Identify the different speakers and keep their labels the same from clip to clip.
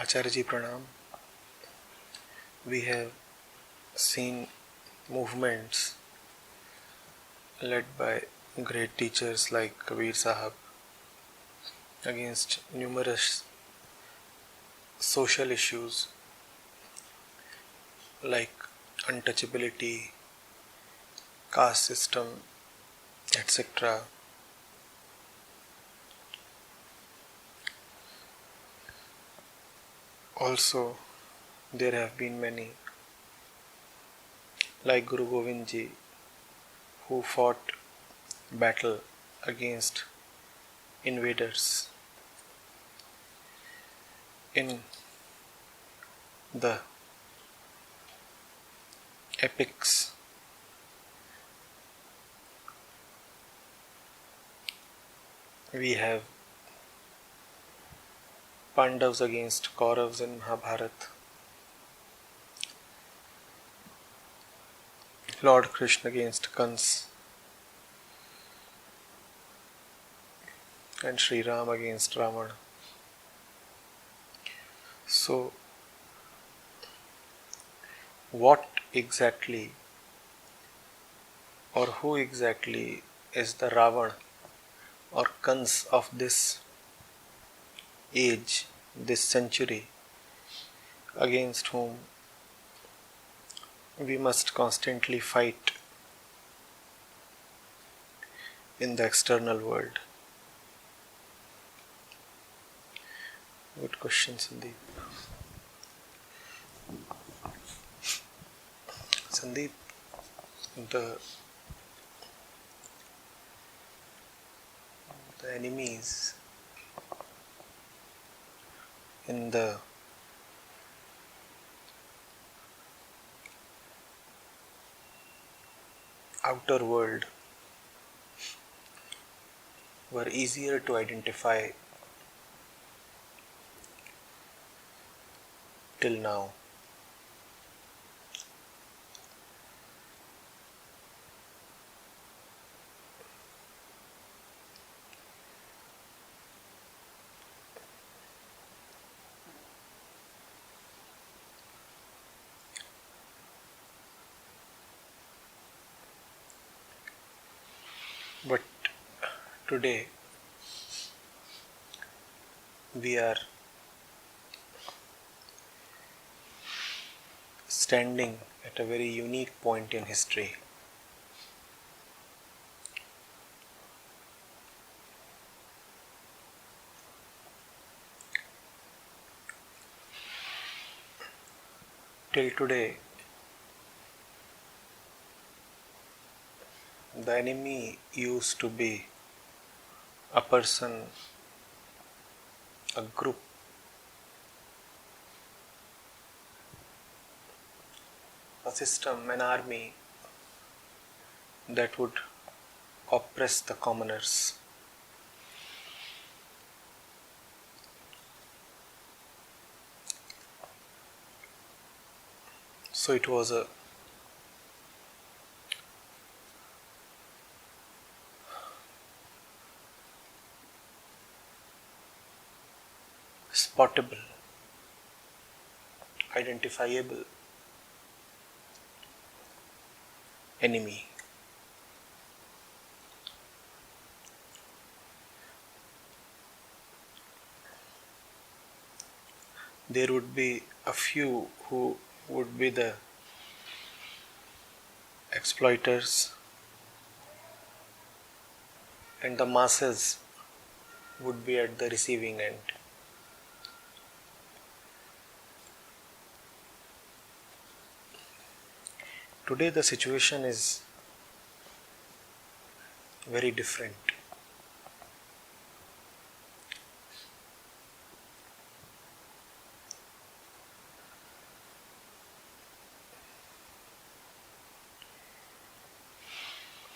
Speaker 1: Acharya ji Pranam. We have seen movements led by great teachers like Kabir Sahab against numerous social issues like untouchability, caste system, etc. Also, there have been many like Guru Govind Ji who fought battle against invaders. In the epics, we have Pandavas against Kauravas in Mahabharata, Lord Krishna against Kans, and Sri Ram against Ravana. So, what exactly or who exactly is the Ravan or Kans of this age, this century, against whom we must constantly fight in the external world? Good question, Sandeep. Sandeep, the enemies in the outer world were easier to identify till now. But today we are standing at a very unique point in history. Till today, the enemy used to be a person, a group, a system, an army that would oppress the commoners. So it was a spottable, identifiable enemy. There would be a few who would be the exploiters, and the masses would be at the receiving end. Today the situation is very different.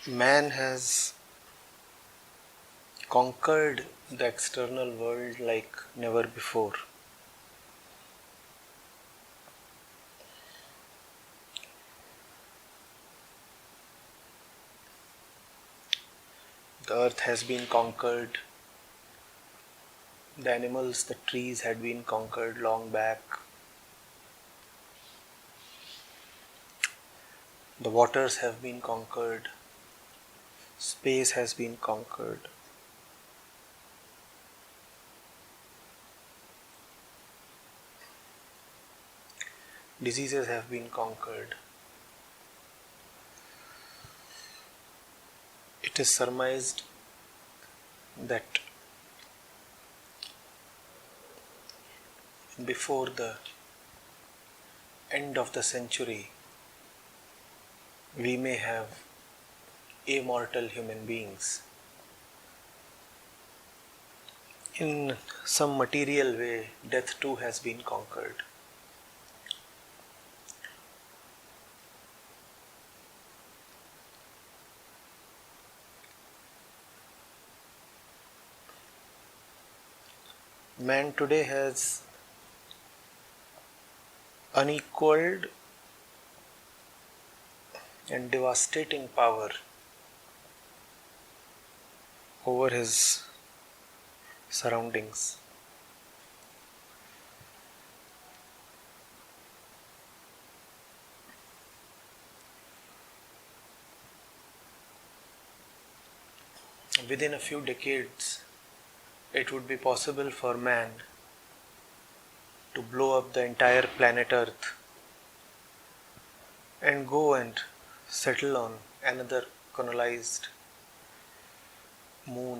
Speaker 1: Man has conquered the external world like never before. The earth has been conquered, The animals, the trees had been conquered long back. The waters have been conquered. Space has been conquered. Diseases have been conquered. It is surmised that before the end of the century, we may have immortal human beings. In some material way, death too has been conquered. Man today has unequaled and devastating power over his surroundings. Within a few decades, it would be possible for man to blow up the entire planet Earth and go and settle on another colonized moon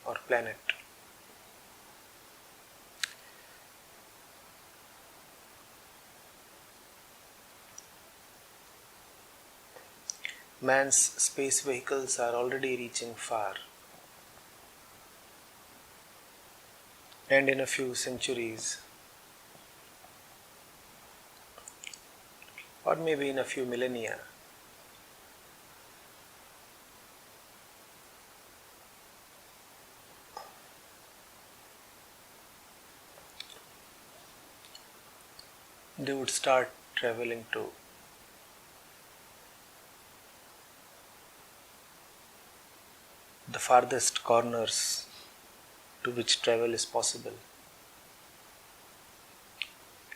Speaker 1: or planet. Man's space vehicles are already reaching far, and in a few centuries, or maybe in a few millennia, they would start traveling to the farthest corners to which travel is possible.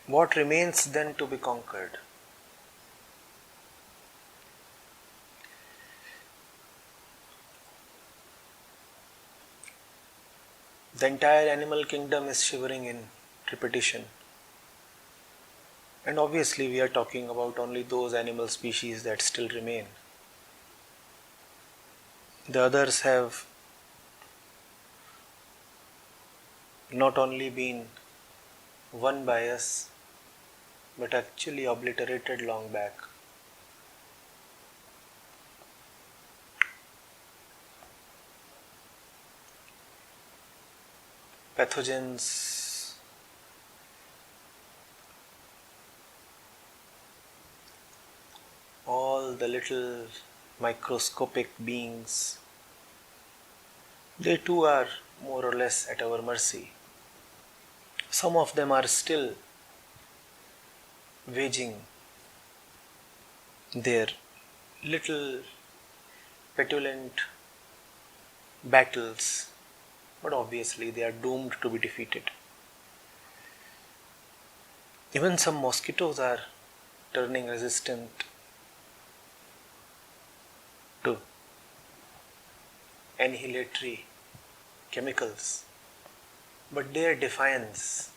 Speaker 1: What remains then to be conquered? The entire animal kingdom is shivering in repetition. And obviously we are talking about only those animal species that still remain. The others have not only been won by us, but actually obliterated long back. Pathogens, all the little microscopic beings, they too are more or less at our mercy. Some of them are still waging their little petulant battles, but obviously they are doomed to be defeated. Even some mosquitoes are turning resistant to annihilatory chemicals, but their defiance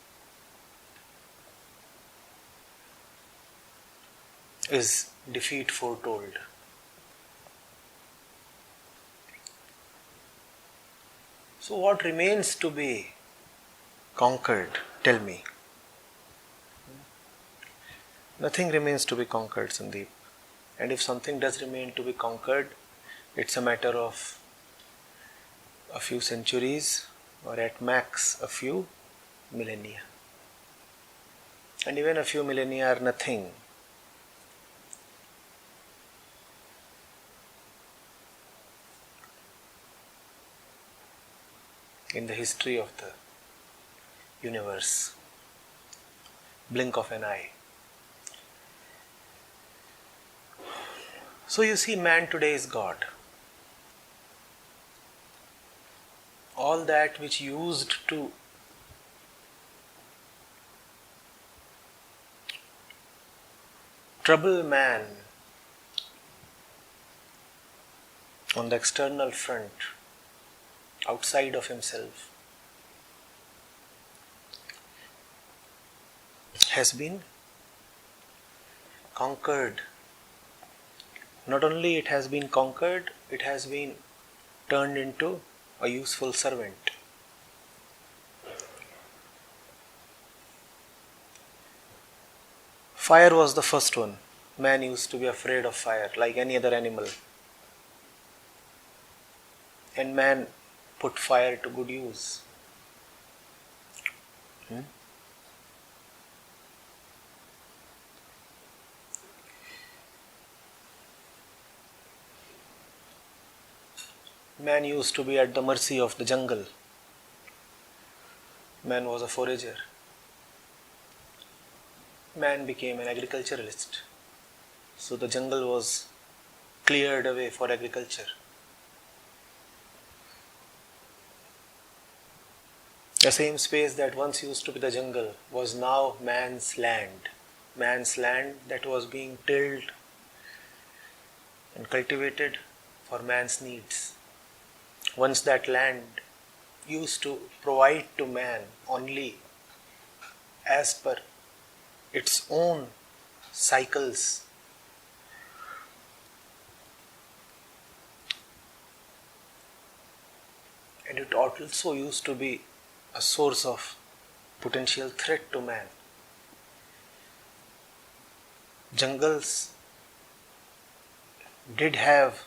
Speaker 1: is defeat foretold. So what remains to be conquered? Tell me. Nothing remains to be conquered, Sandeep. And if something does remain to be conquered, it's a matter of a few centuries or at max a few millennia. And even a few millennia are nothing. In the history of the universe. Blink of an eye. So you see, man today is God. All that which used to trouble man on the external front, outside of himself, has been conquered. Not only it has been conquered, it has been turned into a useful servant. Fire was the first one. Man used to be afraid of fire like any other animal. And man put fire to good use. Man used to be at the mercy of the jungle. Man was a forager. Man became an agriculturalist. So the jungle was cleared away for agriculture. The same space that once used to be the jungle was now man's land. Man's land that was being tilled and cultivated for man's needs. Once that land used to provide to man only as per its own cycles. And it also used to be a source of potential threat to man. Jungles did have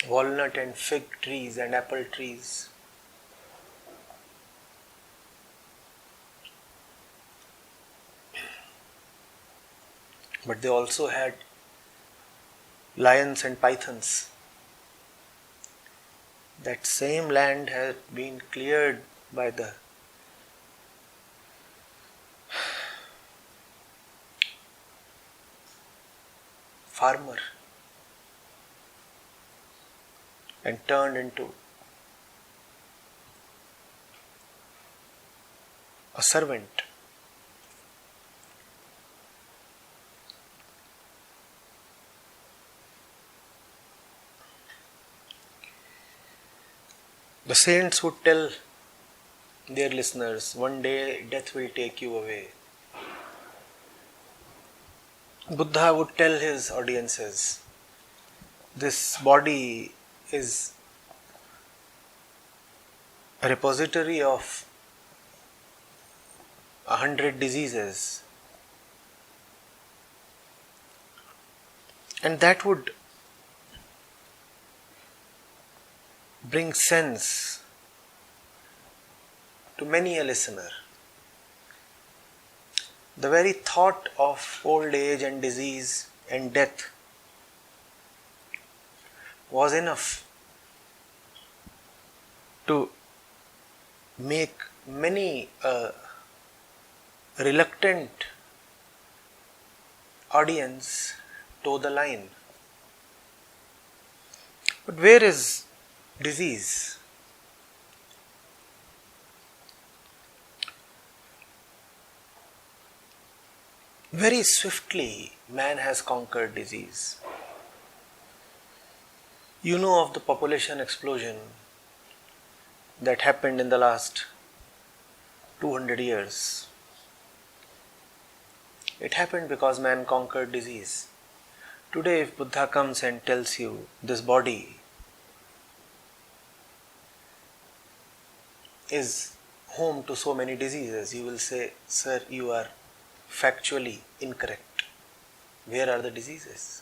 Speaker 1: walnut and fig trees and apple trees. But they also had lions and pythons. That same land had been cleared by the farmer and turned into a servant. The saints would tell their listeners, one day death will take you away. Buddha would tell his audiences, this body is a repository of 100 diseases. And that would bring sense to many a listener. The very thought of old age and disease and death was enough to make many a reluctant audience toe the line. But where is disease? Very swiftly, man has conquered disease. You know of the population explosion that happened in the last 200 years. It happened because man conquered disease. Today, if Buddha comes and tells you this body is home to so many diseases, you will say, sir, you are factually incorrect. Where are the diseases?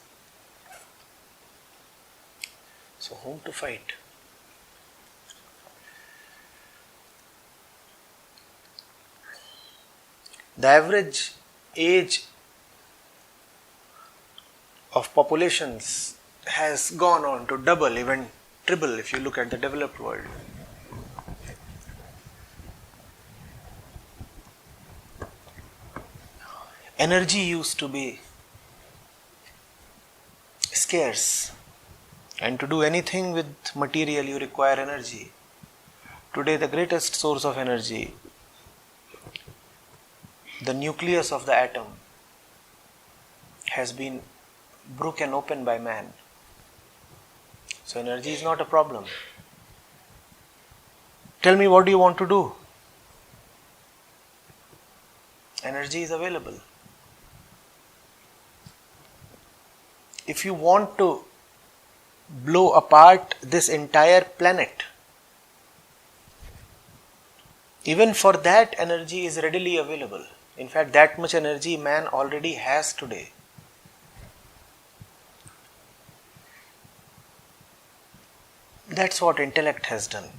Speaker 1: So whom to fight? The average age of populations has gone on to double, even triple if you look at the developed world. Energy used to be scarce, and to do anything with material you require energy. Today the greatest source of energy, the nucleus of the atom has been broken open by man. So energy is not a problem. Tell me, what do you want to do? Energy is available. If you want to blow apart this entire planet, even for that, energy is readily available. In fact, that much energy man already has today. That's what intellect has done.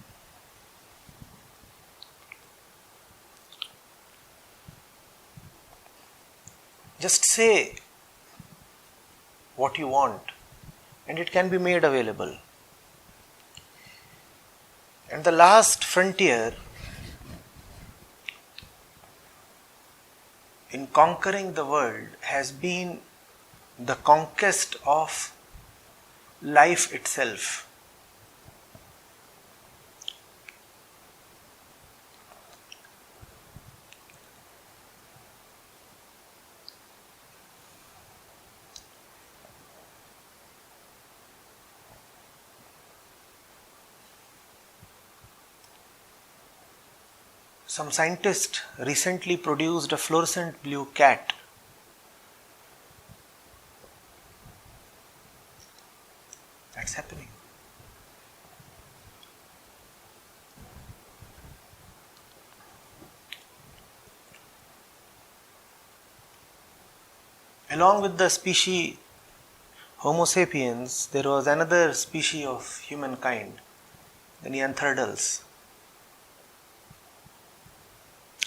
Speaker 1: Just say what you want and it can be made available. And the last frontier in conquering the world has been the conquest of life itself. Some scientist recently produced a fluorescent blue cat. That's happening. Along with the species Homo sapiens, there was another species of humankind, the Neanderthals.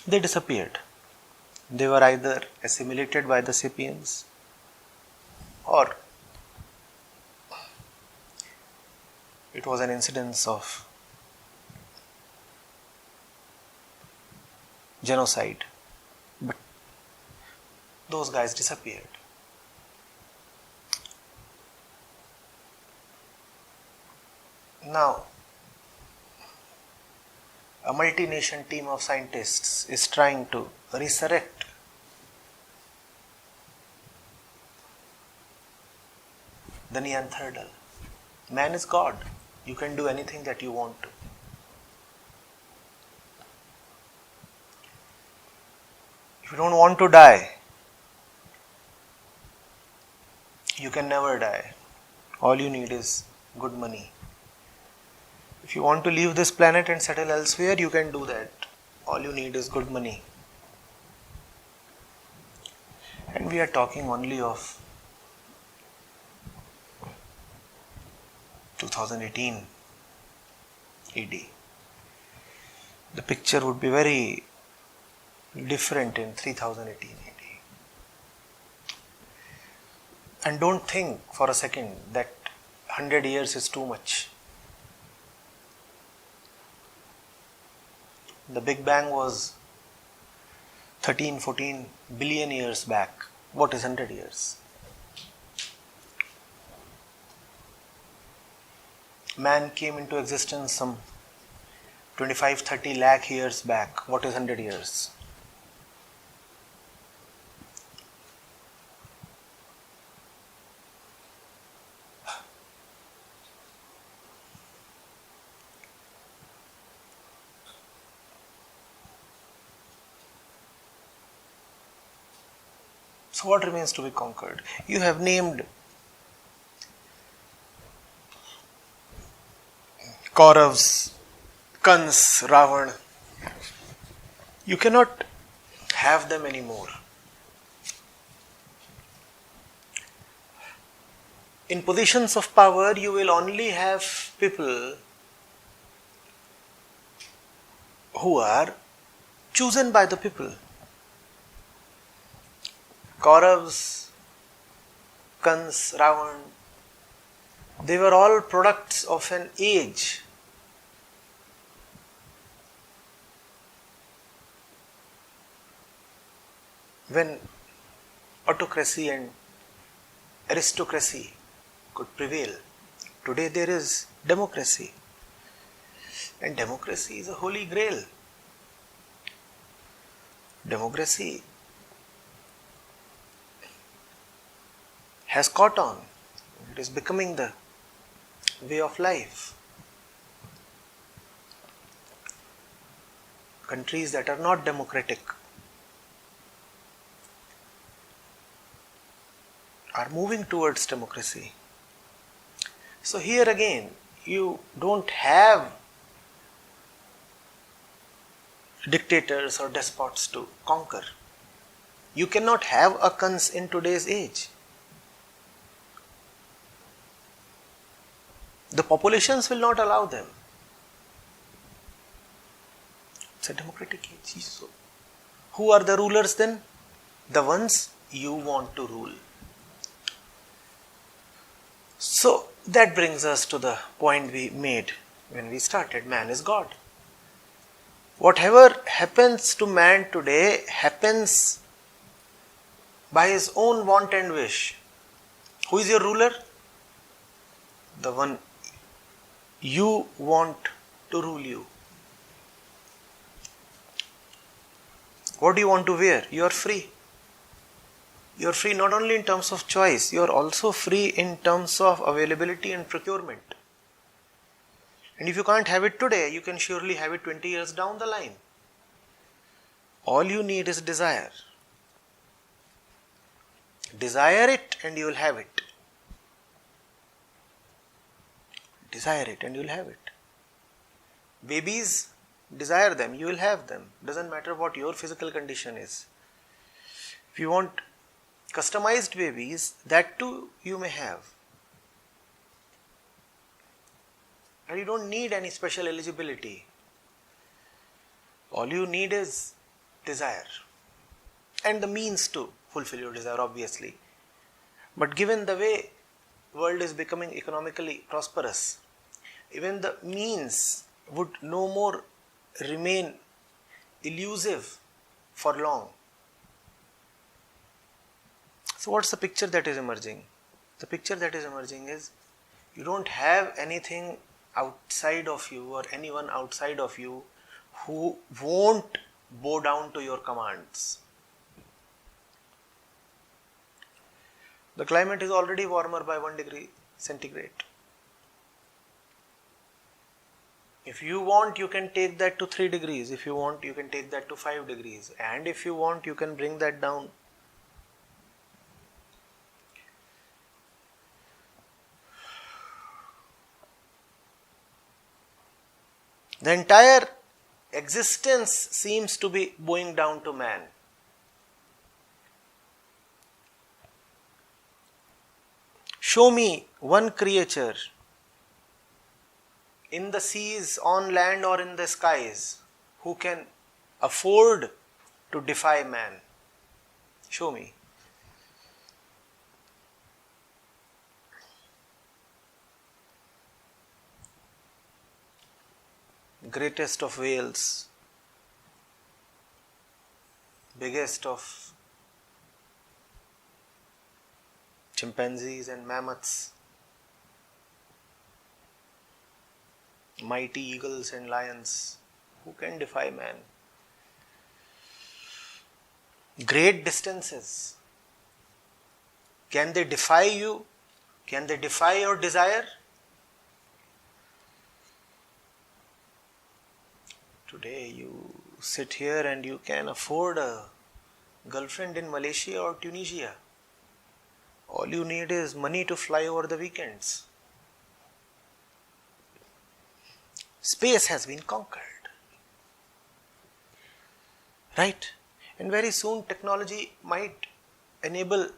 Speaker 1: They disappeared. They were either assimilated by the sapiens or it was an incidence of genocide. But those guys disappeared. Now, a multi-nation team of scientists is trying to resurrect the Neanderthal. Man is God. You can do anything that you want to. If you don't want to die, you can never die. All you need is good money. If you want to leave this planet and settle elsewhere, you can do that. All you need is good money. And we are talking only of 2018 AD. The picture would be very different in 3018 AD. And don't think for a second that 100 years is too much. The Big Bang was 13-14 billion years back. What is 100 years? Man came into existence some 25-30 lakh years back. What is 100 years? So what remains to be conquered? You have named Kauravas, Kans, Ravan. You cannot have them anymore. In positions of power, you will only have people who are chosen by the people. Kauravas, Kans, Ravan, they were all products of an age when autocracy and aristocracy could prevail. Today there is democracy, and democracy is a holy grail. Democracy has caught on. It is becoming the way of life. Countries that are not democratic are moving towards democracy. So here again, you don't have dictators or despots to conquer. You cannot have a cons in today's age. The populations will not allow them. It's a democratic age. So, who are the rulers then? The ones you want to rule. So, that brings us to the point we made when we started. Man is God. Whatever happens to man today happens by his own want and wish. Who is your ruler? The one you want to rule you. What do you want to wear? You are free. You are free not only in terms of choice, you are also free in terms of availability and procurement. And if you can't have it today, you can surely have it 20 years down the line. All you need is desire. Desire it and you will have it. Desire it and you will have it. Babies, desire them, you will have them. Doesn't matter what your physical condition is. If you want customized babies, that too you may have. And you don't need any special eligibility. All you need is desire. And the means to fulfill your desire, obviously. But given the way the world is becoming economically prosperous, even the means would no more remain elusive for long. So what's the picture that is emerging? The picture that is emerging is you don't have anything outside of you or anyone outside of you who won't bow down to your commands. The climate is already warmer by 1 degree centigrade. If you want, you can take that to 3 degrees. If you want, you can take that to 5 degrees. And if you want, you can bring that down. The entire existence seems to be bowing down to man. Show me one creature in the seas, on land or in the skies who can afford to defy man. Show me. Greatest of whales, biggest of chimpanzees and mammoths, mighty eagles and lions, who can defy man? Great distances, can they defy you? Can they defy your desire? Today you sit here and you can afford a girlfriend in Malaysia or Tunisia. All you need is money to fly over the weekends. Space has been conquered. Right? And very soon technology might enable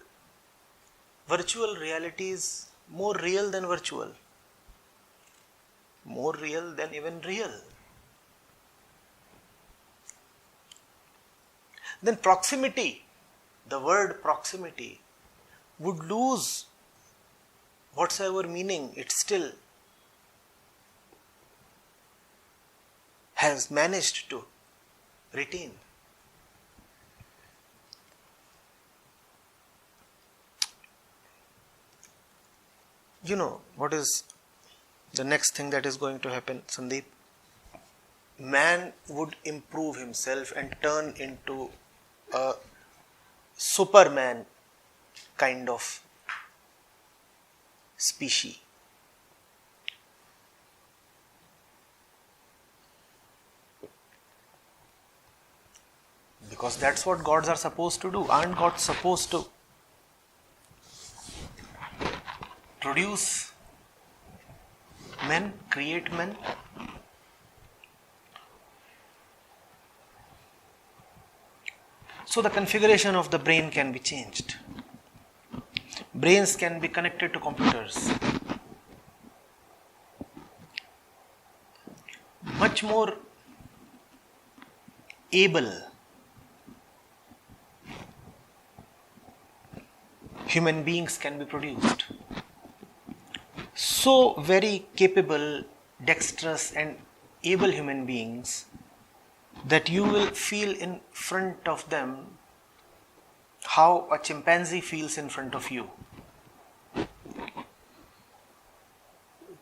Speaker 1: virtual realities more real than virtual. More real than even real. Then proximity, the word proximity, would lose whatsoever meaning it still has managed to retain. You know what is the next thing that is going to happen, Sandeep? Man would improve himself and turn into a superman kind of species. Because that's what gods are supposed to do. Aren't gods supposed to produce men, create men? So the configuration of the brain can be changed. Brains can be connected to computers. Much more able human beings can be produced. So very capable, dexterous and able human beings that you will feel in front of them how a chimpanzee feels in front of you.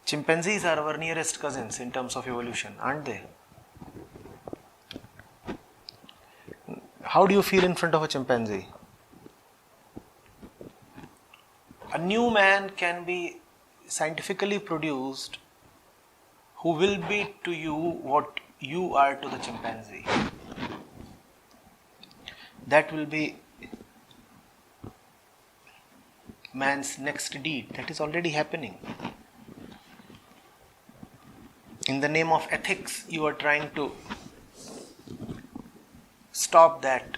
Speaker 1: Chimpanzees are our nearest cousins in terms of evolution, aren't they? How do you feel in front of a chimpanzee? A new man can be scientifically produced who will be to you what you are to the chimpanzee. That will be man's next deed. That is already happening. In the name of ethics, you are trying to stop that,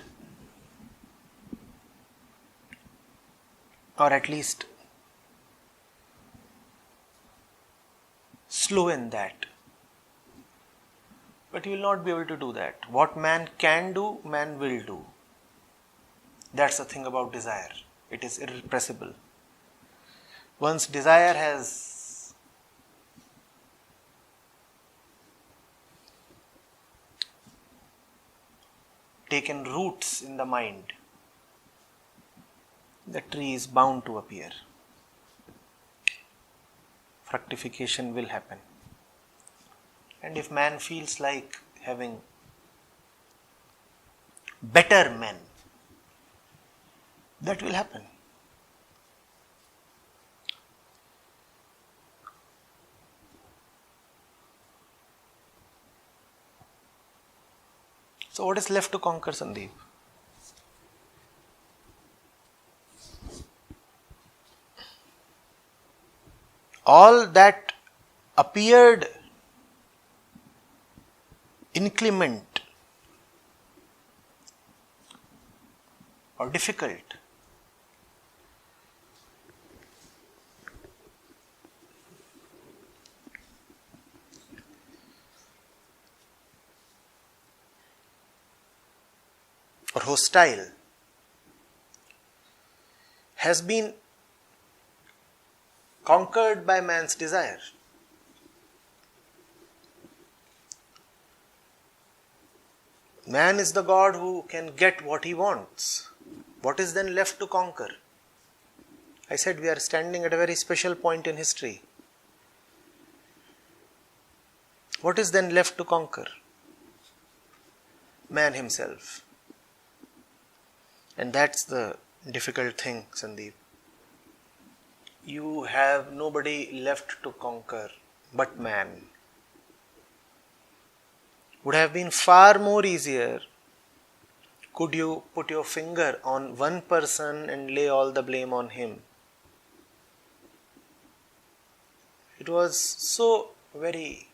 Speaker 1: or at least slow that. But you will not be able to do that. What man can do, man will do. That's the thing about desire. It is irrepressible. Once desire has taken roots in the mind, the tree is bound to appear. Fructification will happen. And if man feels like having better men, that will happen. So what is left to conquer, Sandeep? All that appeared inclement or difficult or hostile has been conquered by man's desire. Man is the God who can get what he wants. What is then left to conquer? I said we are standing at a very special point in history. What is then left to conquer? Man himself. And that's the difficult thing, Sandeep. You have nobody left to conquer but man. Would have been far more easier could you put your finger on one person and lay all the blame on him. It was so very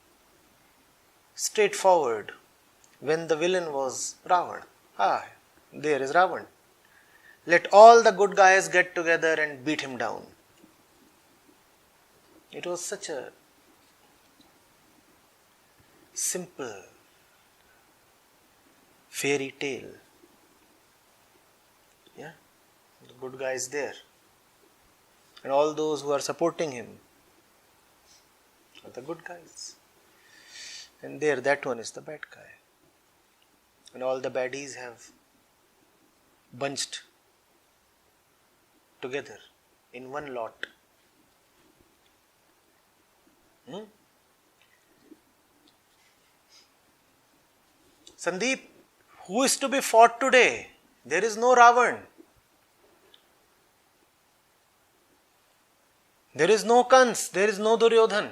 Speaker 1: straightforward when the villain was Ravan. There is Ravan. Let all the good guys get together and beat him down. It was such a simple fairy tale. Yeah, the good guy is there. And all those who are supporting him are the good guys. And there, that one is the bad guy. And all the baddies have bunched together in one lot. Sandeep, who is to be fought today? There is no Ravan. There is no Kans, there is no Duryodhan.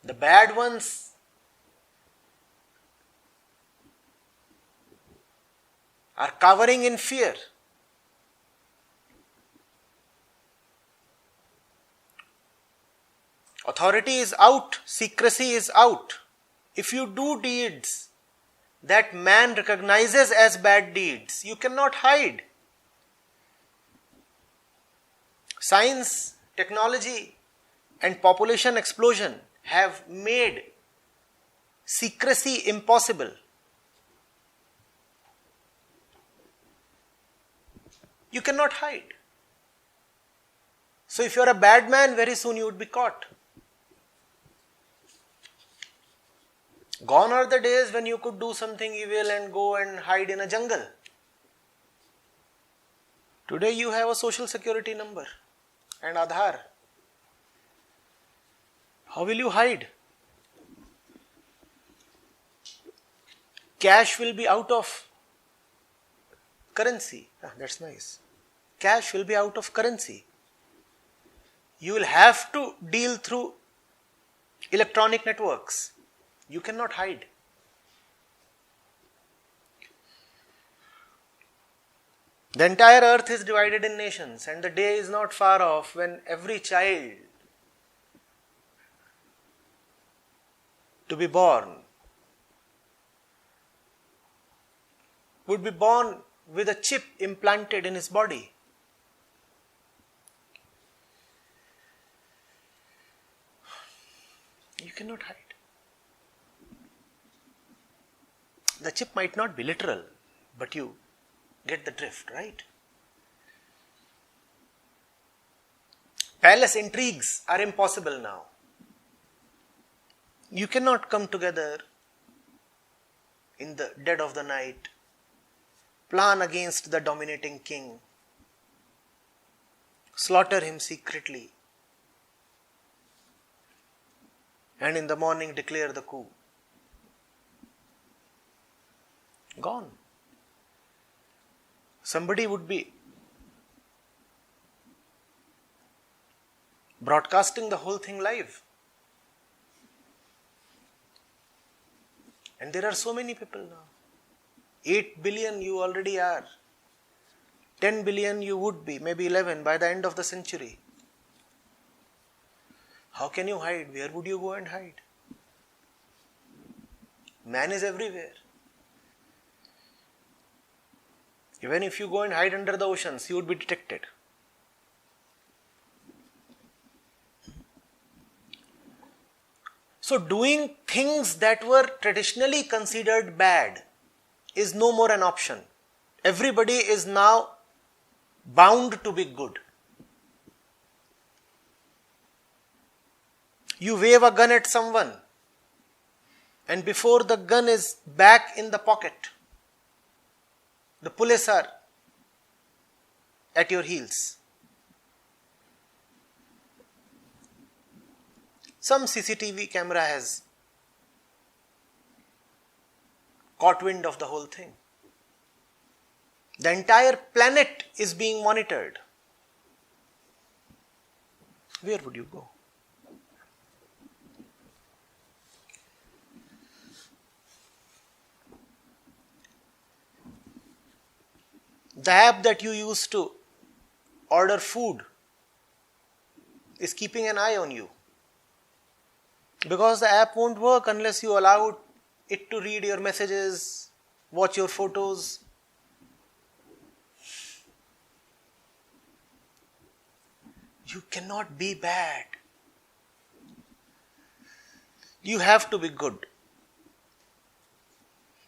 Speaker 1: The bad ones are cowering in fear. Authority is out, secrecy is out. If you do deeds that man recognizes as bad deeds, you cannot hide. Science, technology, and population explosion have made secrecy impossible. You cannot hide. So if you are a bad man, very soon you would be caught. Gone are the days when you could do something evil and go and hide in a jungle. Today you have a social security number and Aadhaar. How will you hide? Cash will be out of currency. That's nice. Cash will be out of currency. You will have to deal through electronic networks. You cannot hide. The entire earth is divided in nations, and the day is not far off when every child to be born would be born with a chip implanted in his body. You cannot hide. The chip might not be literal, but you get the drift, right? Palace intrigues are impossible now. You cannot come together in the dead of the night, plan against the dominating king, slaughter him secretly, and in the morning declare the coup. Gone. Somebody would be broadcasting the whole thing live. And there are so many people now. 8 billion you already are. 10 billion you would be, maybe 11 by the end of the century. How can you hide? Where would you go and hide? Man is everywhere. Even if you go and hide under the oceans, you would be detected. So doing things that were traditionally considered bad is no more an option. Everybody is now bound to be good. You wave a gun at someone, and before the gun is back in the pocket, the police are at your heels. Some CCTV camera has caught wind of the whole thing. The entire planet is being monitored. Where would you go? The app that you use to order food is keeping an eye on you. Because the app won't work unless you allow it to read your messages, watch your photos. You cannot be bad. You have to be good.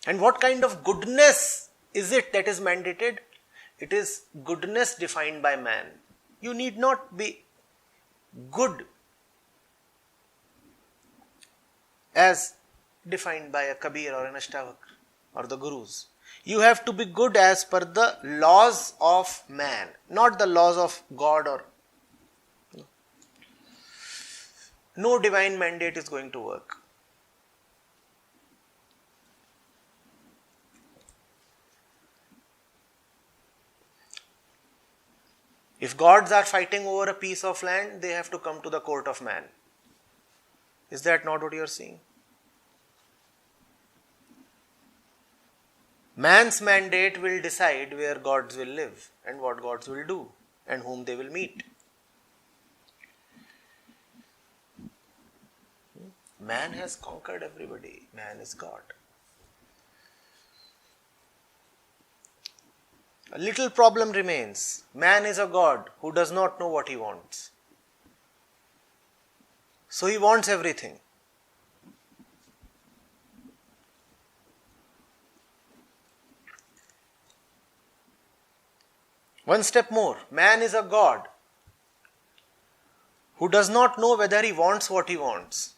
Speaker 1: And what kind of goodness is it that is mandated? It is goodness defined by man. You need not be good as defined by a Kabir or an Ashtavakra or the Gurus. You have to be good as per the laws of man, not the laws of God or no divine mandate is going to work. If gods are fighting over a piece of land, they have to come to the court of man. Is that not what you are seeing? Man's mandate will decide where gods will live and what gods will do and whom they will meet. Man has conquered everybody. Man is God. A little problem remains. Man is a God who does not know what he wants. So he wants everything. One step more. Man is a God who does not know whether he wants what he wants.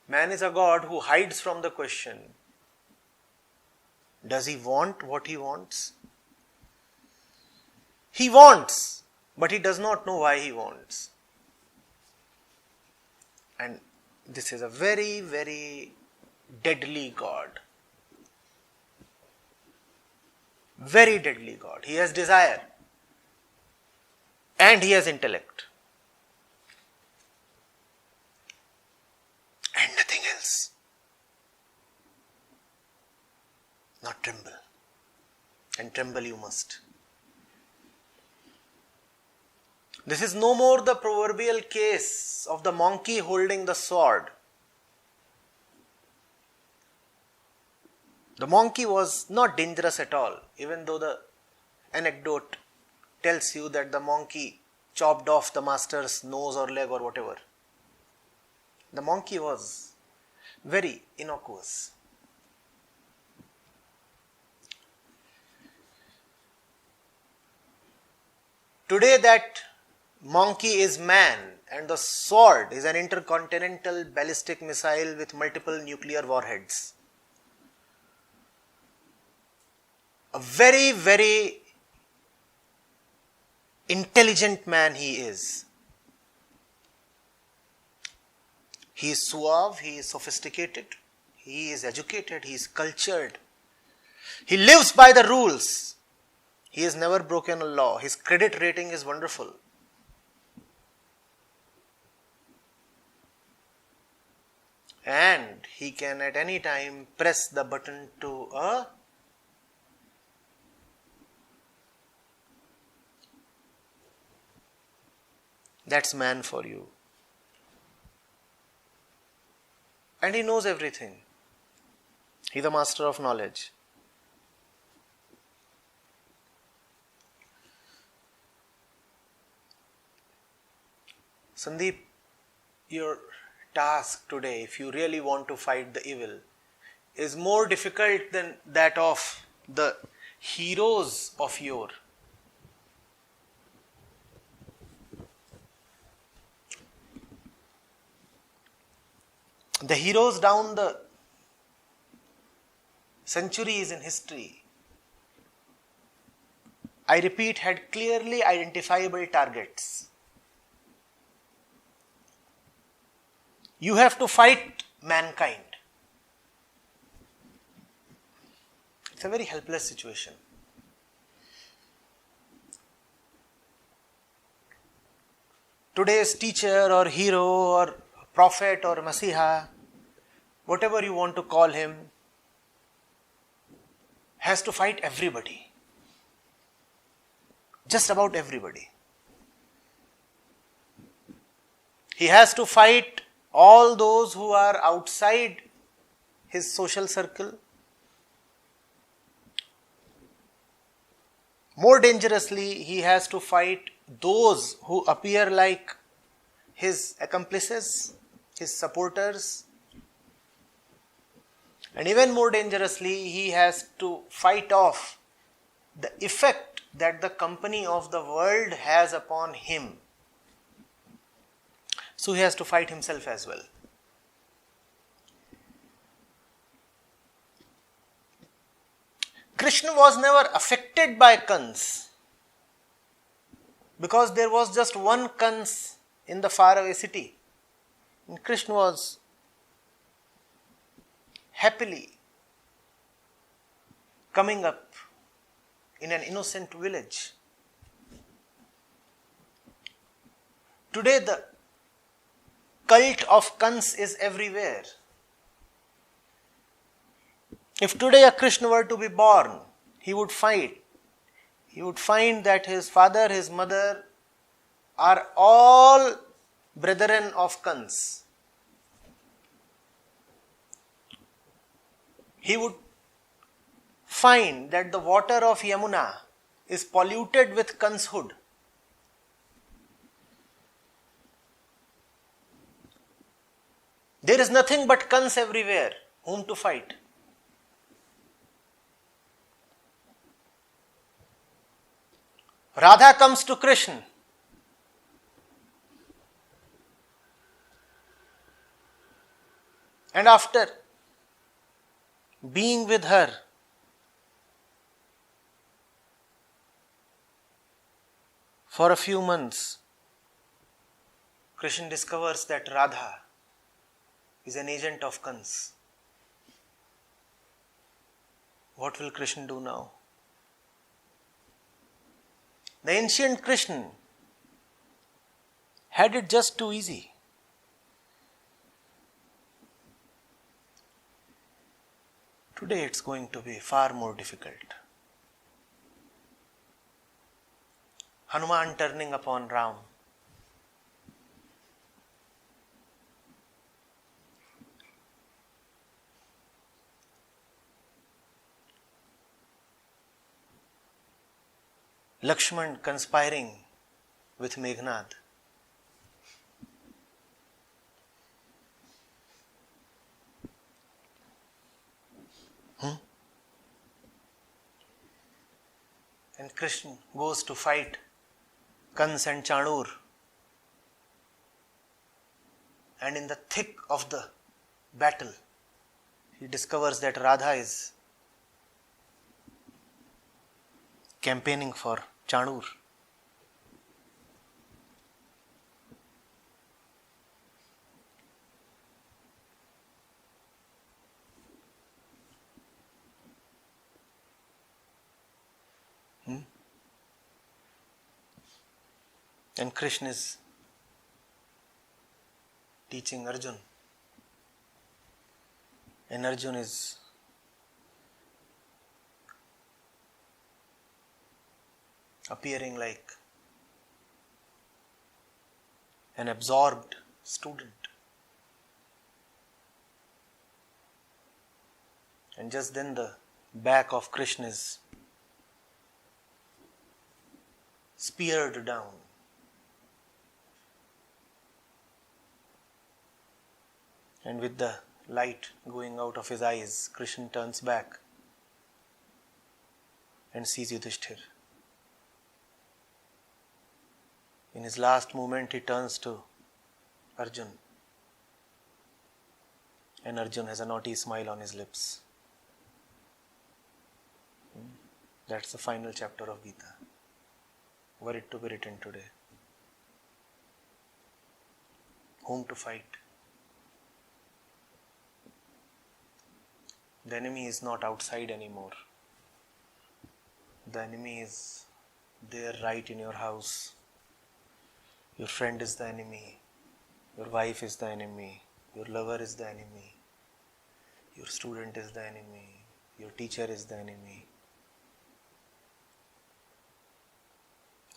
Speaker 1: Man is a God who hides from the question, does he want what he wants? He wants, but he does not know why he wants. And this is a very, very deadly God. Very deadly God. He has desire and he has intellect. And nothing else. Now tremble. And tremble you must. This is no more the proverbial case of the monkey holding the sword. The monkey was not dangerous at all, even though the anecdote tells you that the monkey chopped off the master's nose or leg or whatever. The monkey was very innocuous. Today that monkey is man and the sword is an intercontinental ballistic missile with multiple nuclear warheads. A very, very intelligent man he is. He is suave, he is sophisticated, he is educated, he is cultured. He lives by the rules. He has never broken a law. His credit rating is wonderful. And he can at any time press the button to a that's man for you. And he knows everything. He is the master of knowledge. Sandeep, your task today, if you really want to fight the evil, is more difficult than that of the heroes of yore. The heroes down the centuries in history, I repeat, had clearly identifiable targets. You have to fight mankind. It's a very helpless situation. Today's teacher or hero or prophet or Masiha, whatever you want to call him, has to fight everybody. Just about everybody. He has to fight all those who are outside his social circle. More dangerously, he has to fight those who appear like his accomplices, his supporters. And even more dangerously, he has to fight off the effect that the company of the world has upon him. So he has to fight himself as well. Krishna was never affected by Kans because there was just one Kans in the faraway city. And Krishna was coming up in an innocent village. Today the cult of Kans is everywhere. If today a Krishna were to be born, he would find that his father, his mother are all brethren of Kans. He would find that the water of Yamuna is polluted with Kanshood. There is nothing but Kans everywhere, whom to fight. Radha comes to Krishna. And after being with her, for a few months, Krishna discovers that Radha is an agent of Kans. What will Krishna do now? The ancient Krishna had it just too easy. Today it's going to be far more difficult. Hanuman turning upon Ram. Lakshman conspiring with Meghnad. And Krishna goes to fight Kans and Chanur. And in the thick of the battle, he discovers that Radha is campaigning for Chanur. And Krishna is teaching Arjun. And Arjun is appearing like an absorbed student. And just then the back of Krishna is speared down. And with the light going out of his eyes, Krishna turns back and sees Yudhishthir. In his last moment, he turns to Arjun. And Arjun has a naughty smile on his lips. That's the final chapter of Gita. Were it to be written today. Whom to fight? The enemy is not outside anymore. The enemy is there right in your house. Your friend is the enemy. Your wife is the enemy. Your lover is the enemy. Your student is the enemy. Your teacher is the enemy.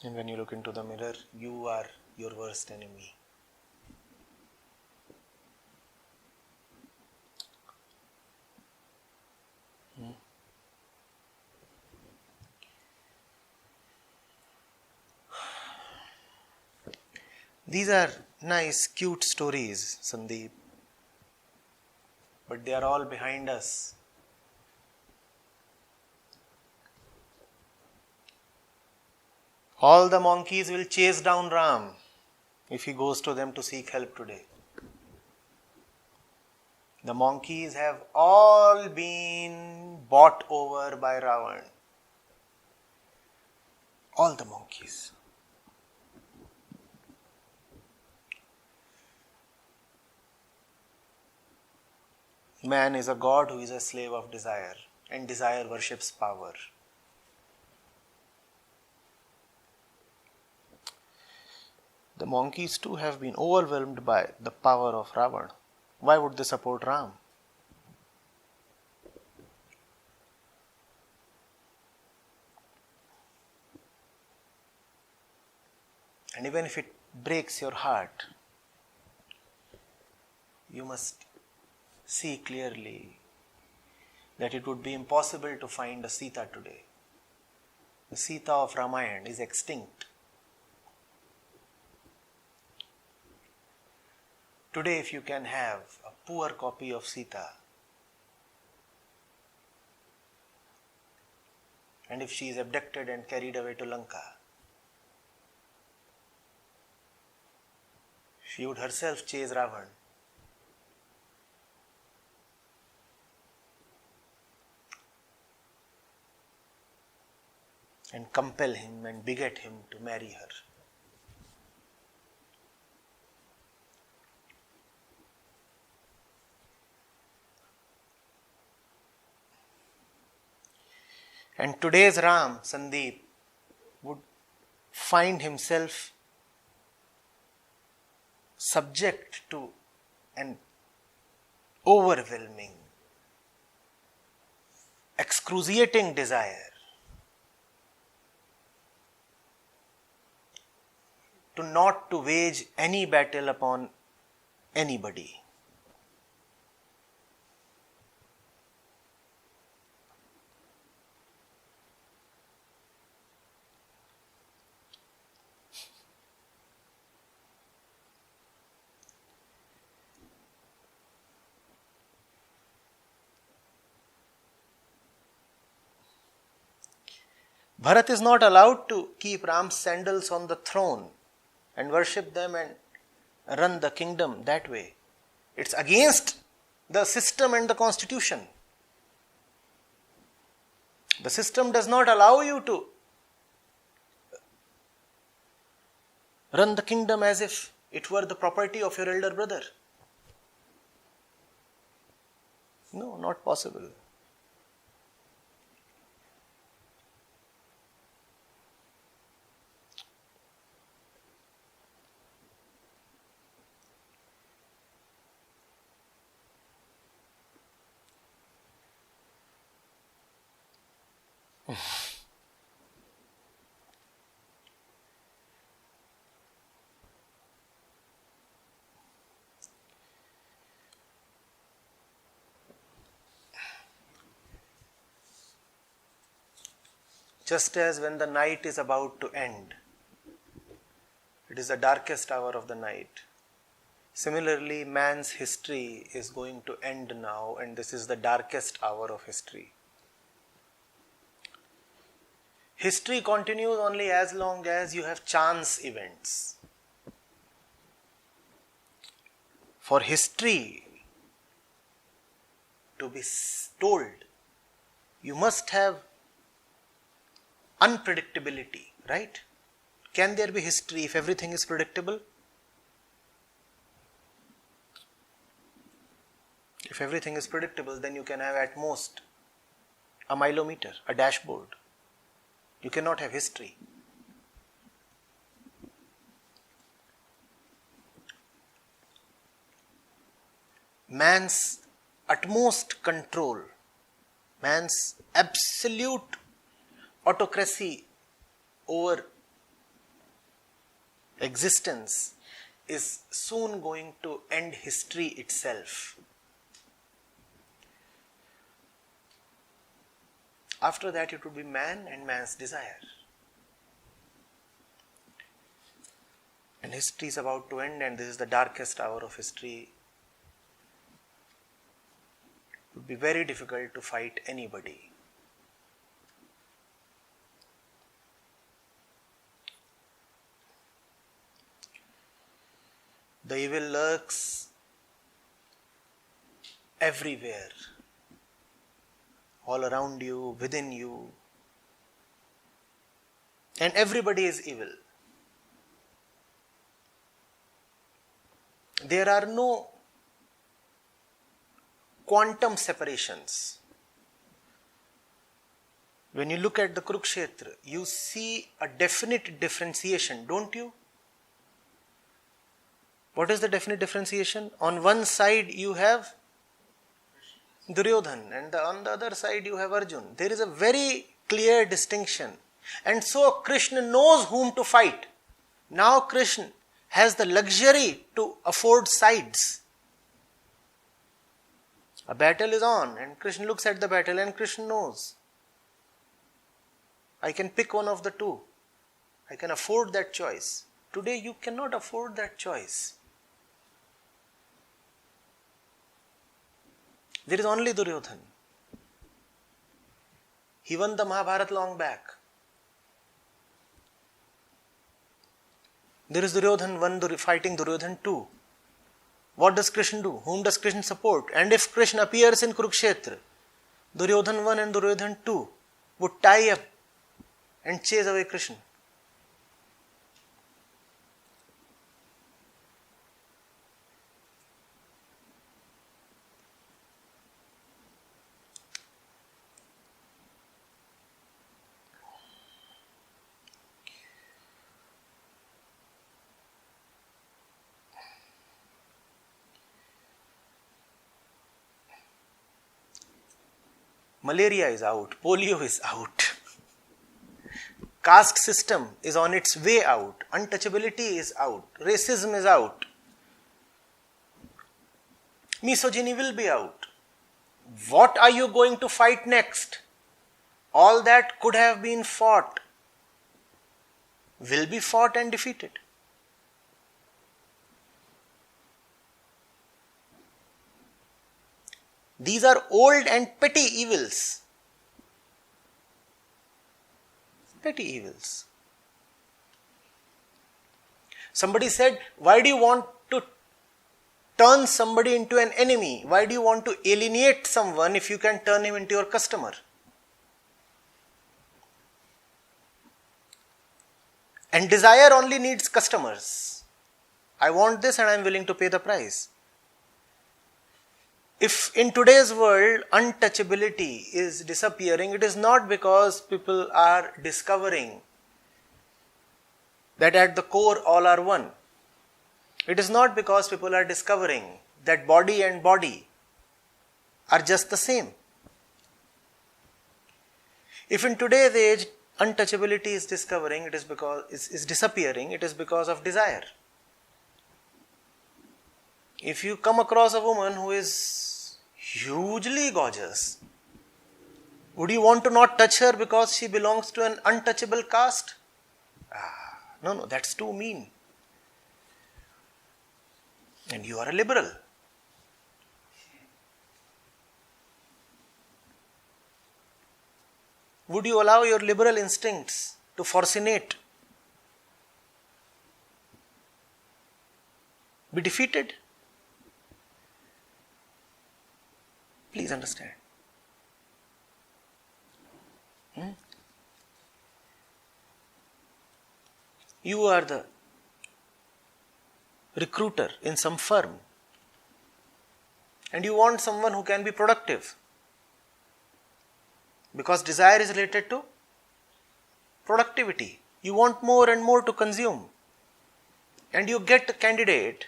Speaker 1: And when you look into the mirror, you are your worst enemy. These are nice, cute stories, Sandeep. But they are all behind us. All the monkeys will chase down Ram if he goes to them to seek help today. The monkeys have all been bought over by Ravan. All the monkeys. Man is a god who is a slave of desire. and desire worships power. The monkeys too have been overwhelmed by the power of Ravan. Why would they support Ram? And even if it breaks your heart, you must see clearly that it would be impossible to find a Sita today. The Sita of Ramayana is extinct. Today, if you can have a poor copy of Sita, and if she is abducted and carried away to Lanka, she would herself chase Ravan. And compel him and beget him to marry her. And today's Ram, Sandeep, would find himself subject to an overwhelming, excruciating desire not to wage any battle upon anybody. Bharat is not allowed to keep Ram's sandals on the throne and worship them and run the kingdom that way. It's against the system and the constitution. The system does not allow you to run the kingdom as if it were the property of your elder brother. No, not possible. Just as when the night is about to end, it is the darkest hour of the night. Similarly, man's history is going to end now, and this is the darkest hour of history. History continues only as long as you have chance events. For history to be told, you must have unpredictability, right? Can there be history if everything is predictable? If everything is predictable, then you can have at most a milometer, a dashboard. You cannot have history. Man's utmost control, man's absolute autocracy over existence is soon going to end history itself. After that, it would be man and man's desire. And history is about to end, and this is the darkest hour of history. It would be very difficult to fight anybody. The evil lurks everywhere, all around you, within you, and everybody is evil. There are no quantum separations. When you look at the Kurukshetra, you see a definite differentiation, don't you? What is the definite differentiation? On one side you have Duryodhan and on the other side you have Arjun. There is a very clear distinction. And so Krishna knows whom to fight. Now Krishna has the luxury to afford sides. A battle is on and Krishna looks at the battle and Krishna knows. I can pick one of the two. I can afford that choice. Today you cannot afford that choice. There is only Duryodhan. He won the Mahabharata long back. There is Duryodhan 1 fighting Duryodhan 2. What does Krishna do? Whom does Krishna support? And if Krishna appears in Kurukshetra, Duryodhan 1 and Duryodhan 2 would tie up and chase away Krishna. Malaria is out, polio is out, caste system is on its way out, untouchability is out, racism is out, misogyny will be out. What are you going to fight next? All that could have been fought will be fought and defeated. These are old and petty evils. Petty evils. Somebody said, why do you want to turn somebody into an enemy? Why do you want to alienate someone if you can turn him into your customer? And desire only needs customers. I want this and I am willing to pay the price. If in today's world untouchability is disappearing, it is not because people are discovering that at the core all are one. It is not because people are discovering that body and body are just the same. If in today's age untouchability is discovering, it is because is disappearing, it is because of desire. If you come across a woman who is hugely gorgeous, would you want to not touch her because she belongs to an untouchable caste? No, that's too mean. And you are a liberal. Would you allow your liberal instincts to fascinate, be defeated? Please understand. You are the recruiter in some firm and you want someone who can be productive because desire is related to productivity. You want more and more to consume and you get a candidate.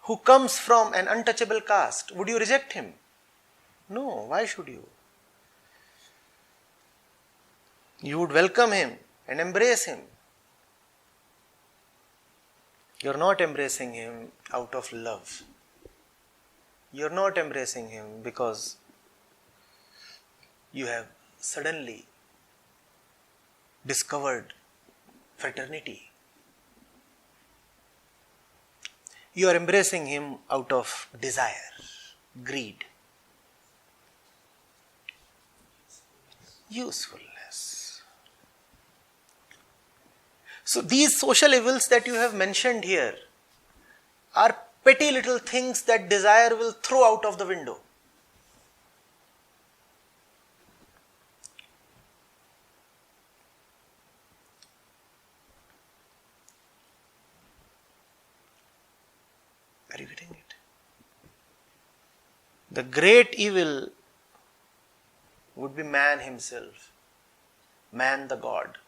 Speaker 1: Who comes from an untouchable caste. Would you reject him? No, why should you? You would welcome him and embrace him. You are not embracing him out of love. You are not embracing him because you have suddenly discovered fraternity. You are embracing him out of desire, greed, usefulness. So these social evils that you have mentioned here are petty little things that desire will throw out of the window. Are you getting it? The great evil would be man himself, man the God.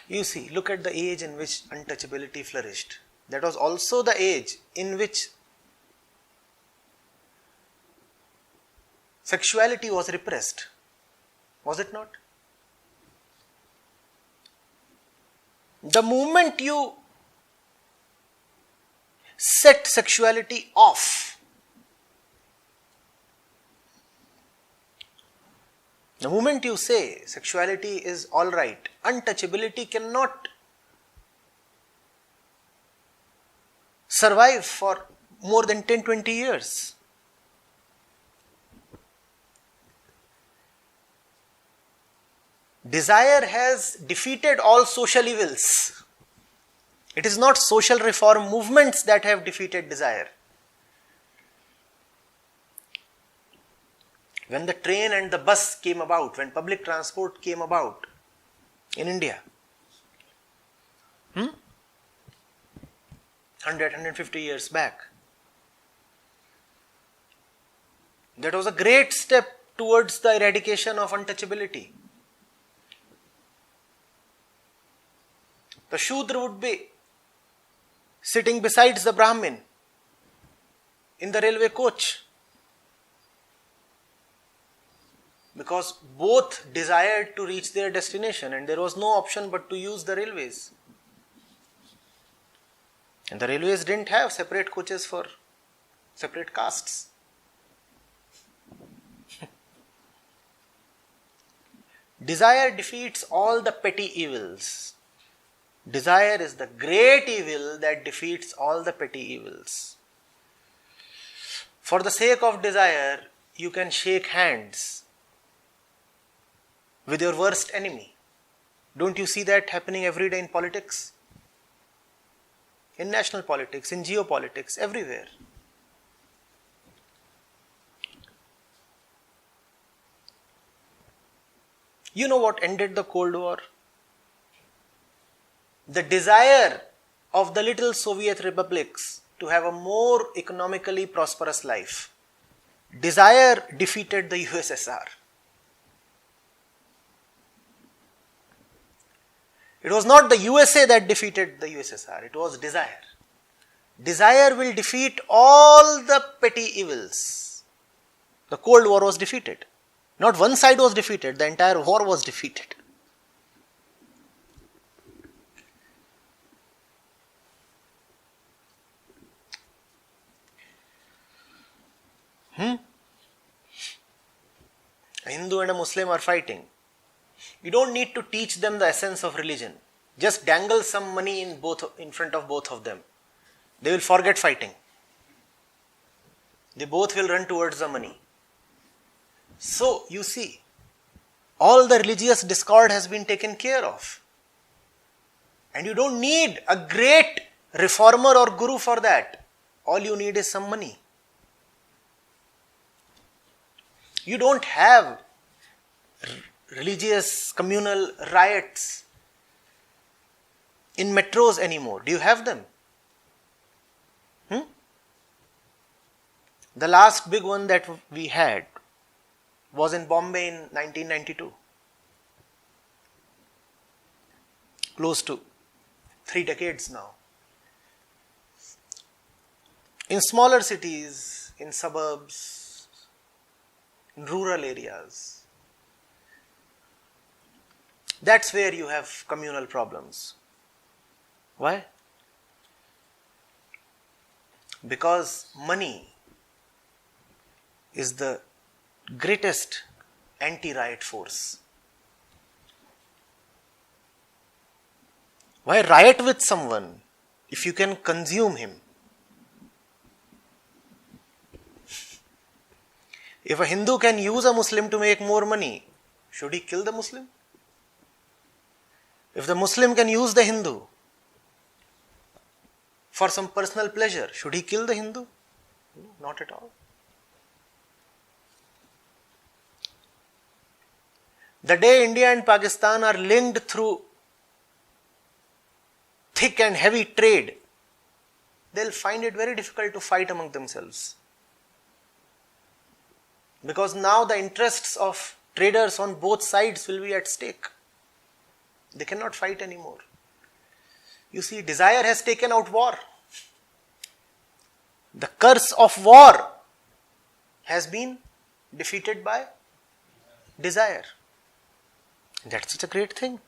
Speaker 1: You see, look at the age in which untouchability flourished. That was also the age in which sexuality was repressed. Was it not? The moment you set sexuality off, the moment you say sexuality is alright, untouchability cannot survive for more than 10-20 years. Desire has defeated all social evils. It is not social reform movements that have defeated desire. When the train and the bus came about, when public transport came about in India, 100-150 years back, that was a great step towards the eradication of untouchability. The Shudra would be sitting besides the Brahmin in the railway coach, because both desired to reach their destination and there was no option but to use the railways. And the railways didn't have separate coaches for separate castes. Desire defeats all the petty evils. Desire is the great evil that defeats all the petty evils. For the sake of desire, you can shake hands with your worst enemy. Don't you see that happening every day in politics? In national politics, in geopolitics, everywhere. You know what ended the Cold War? The desire of the little Soviet republics to have a more economically prosperous life. Desire defeated the USSR. It was not the USA that defeated the USSR, it was desire. Desire will defeat all the petty evils. The Cold War was defeated. Not one side was defeated, the entire war was defeated. A Hindu and a Muslim are fighting. You don't need to teach them the essence of religion. Just dangle some money in front of both of them. They will forget fighting. They both will run towards the money. So, you see, all the religious discord has been taken care of. And you don't need a great reformer or guru for that. All you need is some money. You don't have religious communal riots in metros anymore. Do you have them? The last big one that we had was in Bombay in 1992. Close to 3 decades now. In smaller cities, in suburbs, in rural areas, that's where you have communal problems. Why? Because money is the greatest anti-riot force. Why riot with someone if you can consume him? If a Hindu can use a Muslim to make more money, should he kill the Muslim? If the Muslim can use the Hindu for some personal pleasure, should he kill the Hindu? Not at all. The day India and Pakistan are linked through thick and heavy trade, they'll find it very difficult to fight among themselves. Because now the interests of traders on both sides will be at stake. They cannot fight anymore. You see, desire has taken out war. The curse of war has been defeated by desire. That's such a great thing.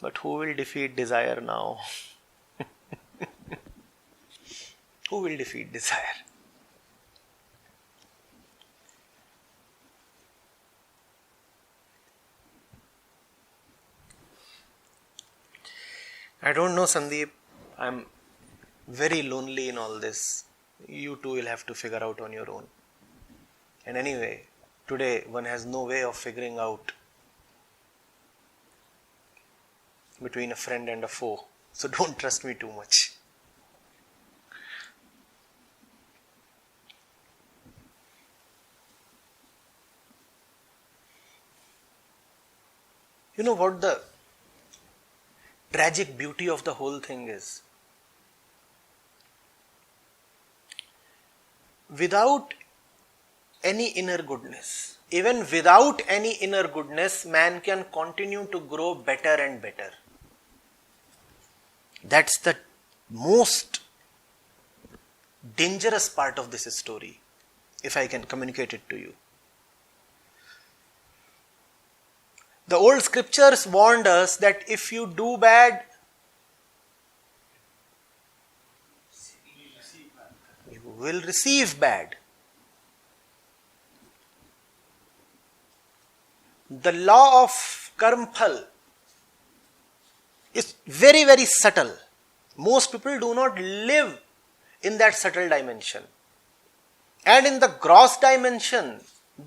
Speaker 1: But who will defeat desire now? Who will defeat desire? I don't know, Sandeep. I'm very lonely in all this. You too will have to figure out on your own. And anyway, today one has no way of figuring out between a friend and a foe. So don't trust me too much. You know what the tragic beauty of the whole thing is? Without any inner goodness, even without any inner goodness, man can continue to grow better and better. That's the most dangerous part of this story, if I can communicate it to you. The old scriptures warned us that if you do bad, you will receive bad. The law of karma is very, very subtle. Most people do not live in that subtle dimension. And in the gross dimension,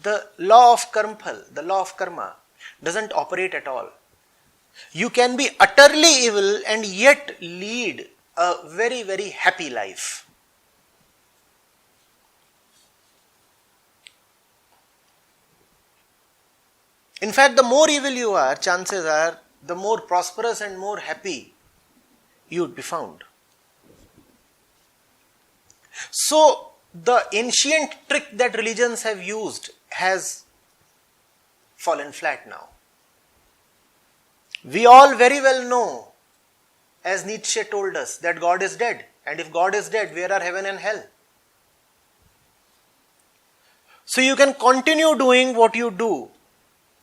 Speaker 1: the law of karma, doesn't operate at all. You can be utterly evil and yet lead a very, very happy life. In fact, the more evil you are, chances are the more prosperous and more happy you would be found. So, the ancient trick that religions have used has fallen flat now. We all very well know, as Nietzsche told us, that God is dead. And if God is dead, where are heaven and hell? So you can continue doing what you do.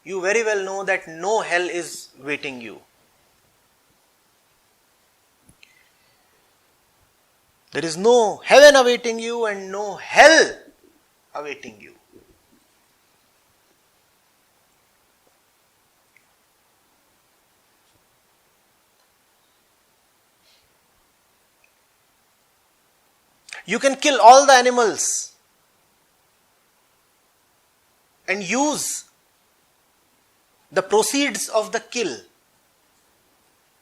Speaker 1: You very well know that no hell is waiting you. There is no heaven awaiting you and no hell awaiting you. You can kill all the animals and use the proceeds of the kill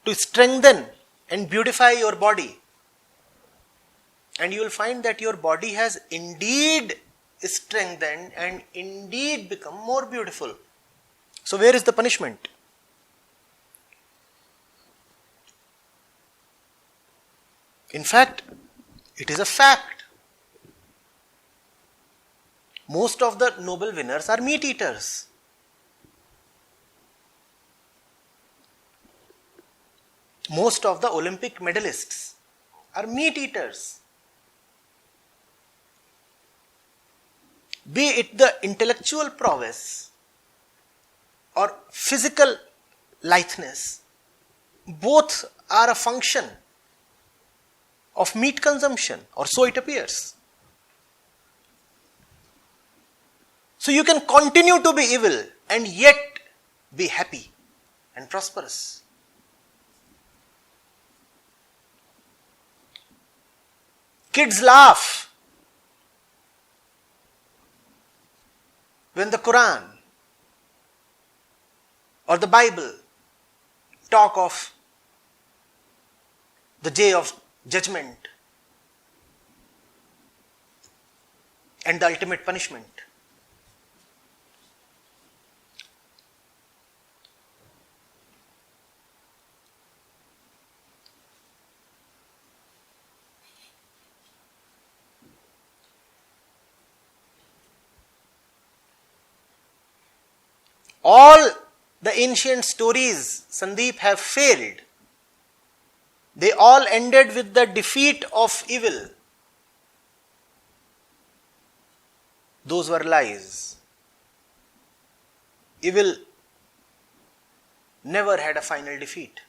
Speaker 1: to strengthen and beautify your body. And you will find that your body has indeed strengthened and indeed become more beautiful. So where is the punishment? In fact, it is a fact. Most of the Nobel winners are meat eaters. Most of the Olympic medalists are meat eaters. Be it the intellectual prowess or physical litheness, both are a function of meat consumption, or so it appears. So you can continue to be evil and yet be happy and prosperous. Kids laugh when the Quran or the Bible talk of the day of judgment and the ultimate punishment. all the ancient stories, Sandeep, have failed. They all ended with the defeat of evil. Those were lies. Evil never had a final defeat.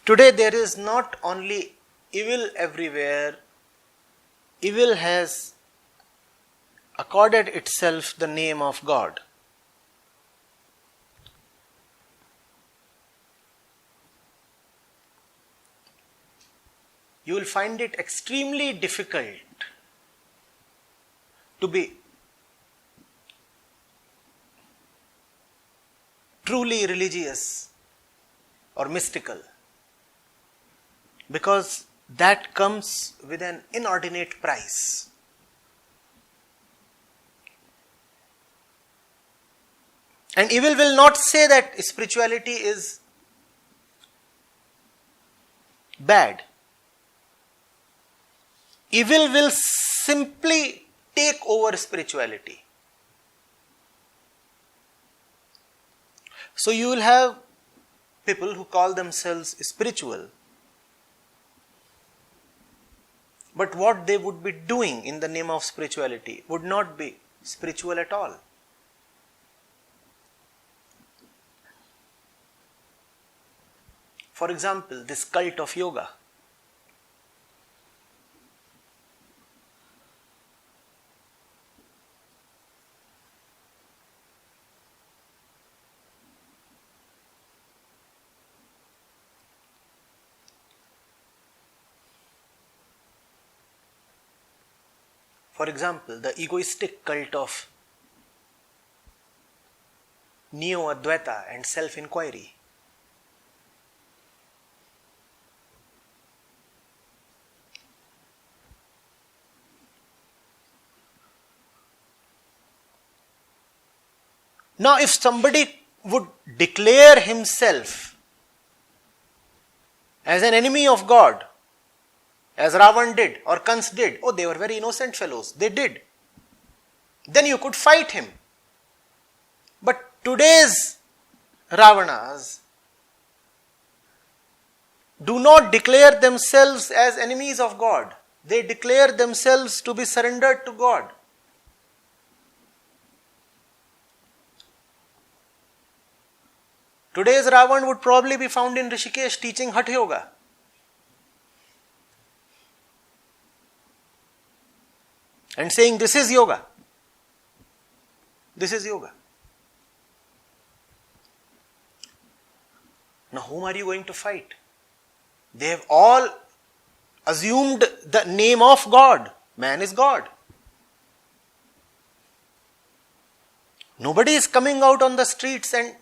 Speaker 1: Today there is not only evil everywhere, evil has accorded itself the name of God. You will find it extremely difficult to be truly religious or mystical, because that comes with an inordinate price. And evil will not say that spirituality is bad. Evil will simply take over spirituality. So you will have people who call themselves spiritual, but what they would be doing in the name of spirituality would not be spiritual at all. For example, this cult of yoga. For example, the egoistic cult of neo-Advaita and self-inquiry. Now, if somebody would declare himself as an enemy of God, as Ravan did or Kans did, oh, they were very innocent fellows, they did, then you could fight him. But today's Ravanas do not declare themselves as enemies of God. They declare themselves to be surrendered to God. Today's Ravan would probably be found in Rishikesh teaching Hatha Yoga. And saying, this is yoga. This is yoga. Now, whom are you going to fight? They have all assumed the name of God. Man is God. Nobody is coming out on the streets and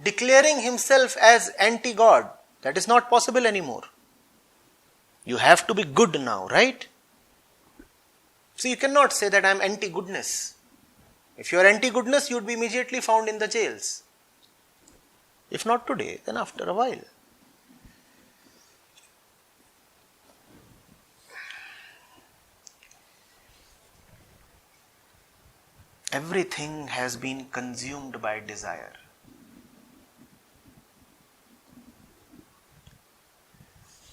Speaker 1: declaring himself as anti-God. That is not possible anymore. You have to be good now, right? So you cannot say that I am anti-goodness. If you are anti-goodness, you would be immediately found in the jails. If not today, then after a while. Everything has been consumed by desire.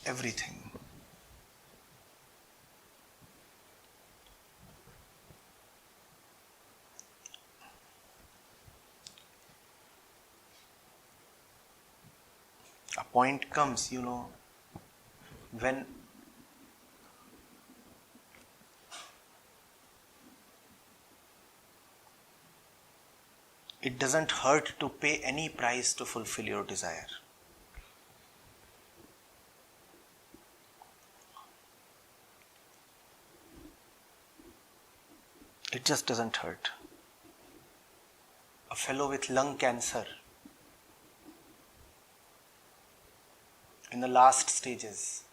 Speaker 1: Everything. A point comes, when it doesn't hurt to pay any price to fulfill your desire. It just doesn't hurt. A fellow with lung cancer, in the last stages,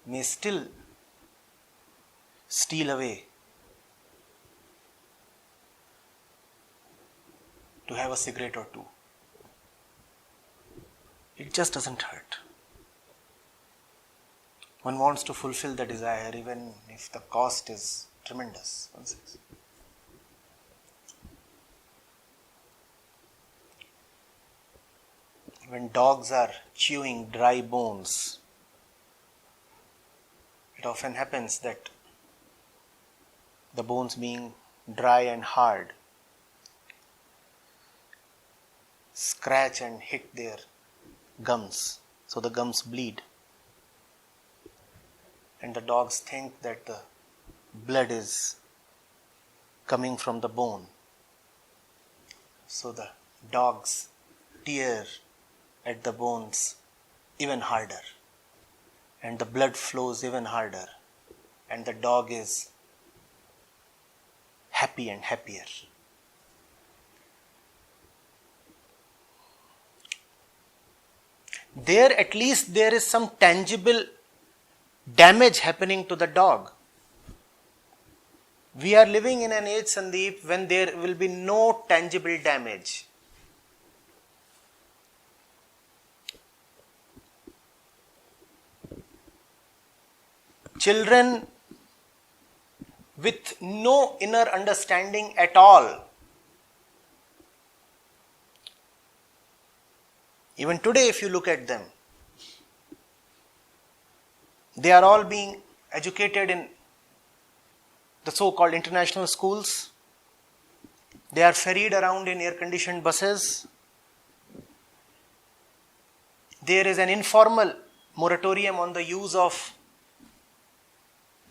Speaker 1: may still steal away to have a cigarette or two. It just doesn't hurt. One wants to fulfill the desire even if the cost is tremendous, one says. When dogs are chewing dry bones, it often happens that the bones being dry and hard scratch and hit their gums, so the gums bleed. And the dogs think that the blood is coming from the bone. So the dogs tear at the bones even harder. And the blood flows even harder. And the dog is happy and happier. There, at least, there is some tangible damage happening to the dog. We are living in an age, Sandeep, when there will be no tangible damage. Children with no inner understanding at all. Even today, if you look at them, they are all being educated in the so-called international schools. They are ferried around in air-conditioned buses. There is an informal moratorium on the use of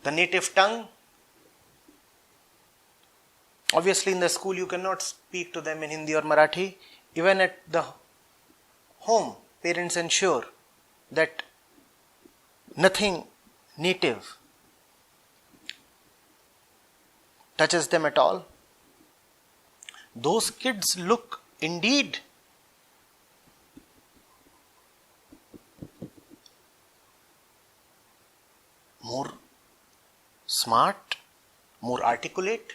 Speaker 1: the native tongue. Obviously, in the school you cannot speak to them in Hindi or Marathi. Even at the home, parents ensure that nothing native touches them at all. Those kids look indeed more smart, more articulate,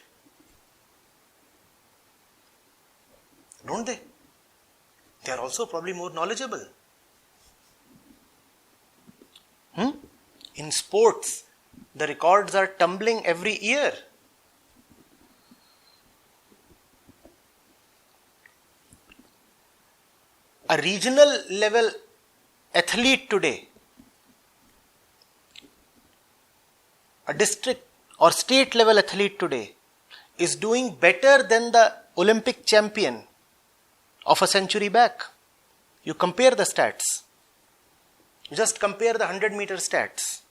Speaker 1: don't they? They are also probably more knowledgeable. In sports, the records are tumbling every year. A regional level athlete today, a district or state level athlete today, is doing better than the Olympic champion of a century back. You compare the stats. Just compare the 100-meter stats.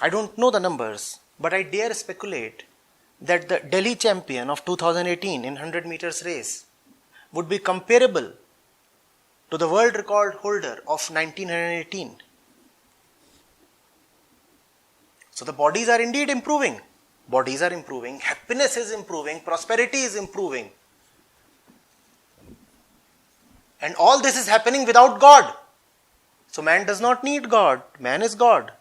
Speaker 1: I don't know the numbers, but I dare speculate that the Delhi champion of 2018 in 100 meters race would be comparable to the world record holder of 1918. So the bodies are indeed improving. Bodies are improving, happiness is improving, prosperity is improving. And all this is happening without God. So man does not need God, man is God.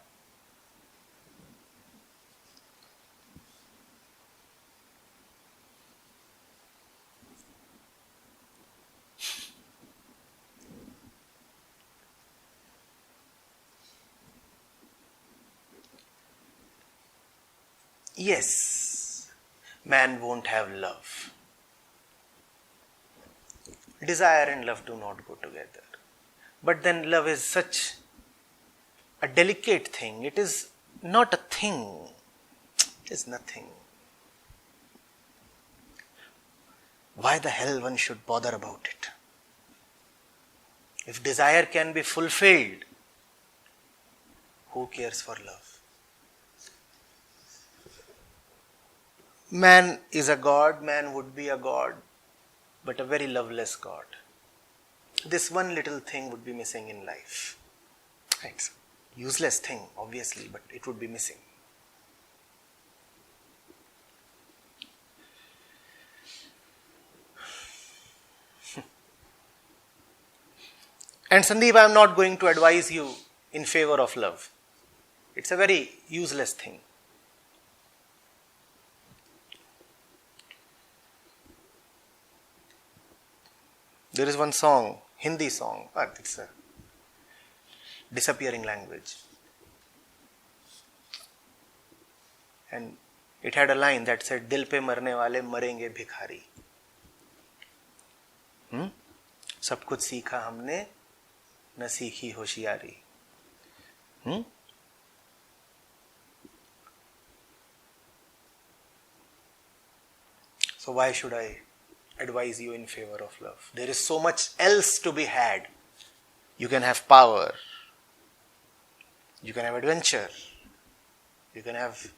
Speaker 1: Yes, man won't have love. Desire and love do not go together. But then love is such a delicate thing. It is not a thing. It is nothing. Why the hell one should bother about it? If desire can be fulfilled, who cares for love? Man is a god, man would be a god, but a very loveless god. This one little thing would be missing in life. It's a useless thing, obviously, but it would be missing. And Sandeep, I am not going to advise you in favor of love. It's a very useless thing. There is one song, Hindi song, but it's a disappearing language. And it had a line that said, Dil pe marne wale marenge bhikhari. सब कुछ सीखा हमने न सीखी होशियारी. So why should I advise you in favor of love? There is so much else to be had. You can have power. You can have adventure. You can have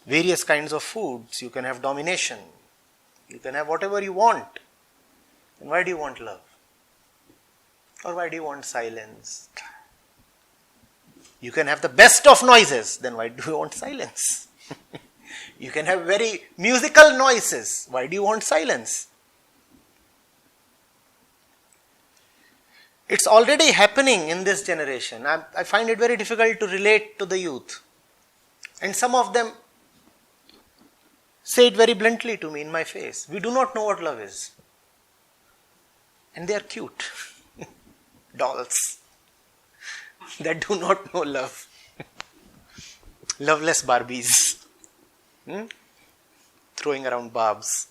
Speaker 1: various kinds of foods. You can have domination. You can have whatever you want. And why do you want love? Or why do you want silence? You can have the best of noises. Then why do you want silence? You can have very musical noises. Why do you want silence? It's already happening in this generation. I find it very difficult to relate to the youth. And some of them say it very bluntly to me in my face. We do not know what love is. And they are cute. Dolls that do not know love. Loveless Barbies. Throwing around barbs.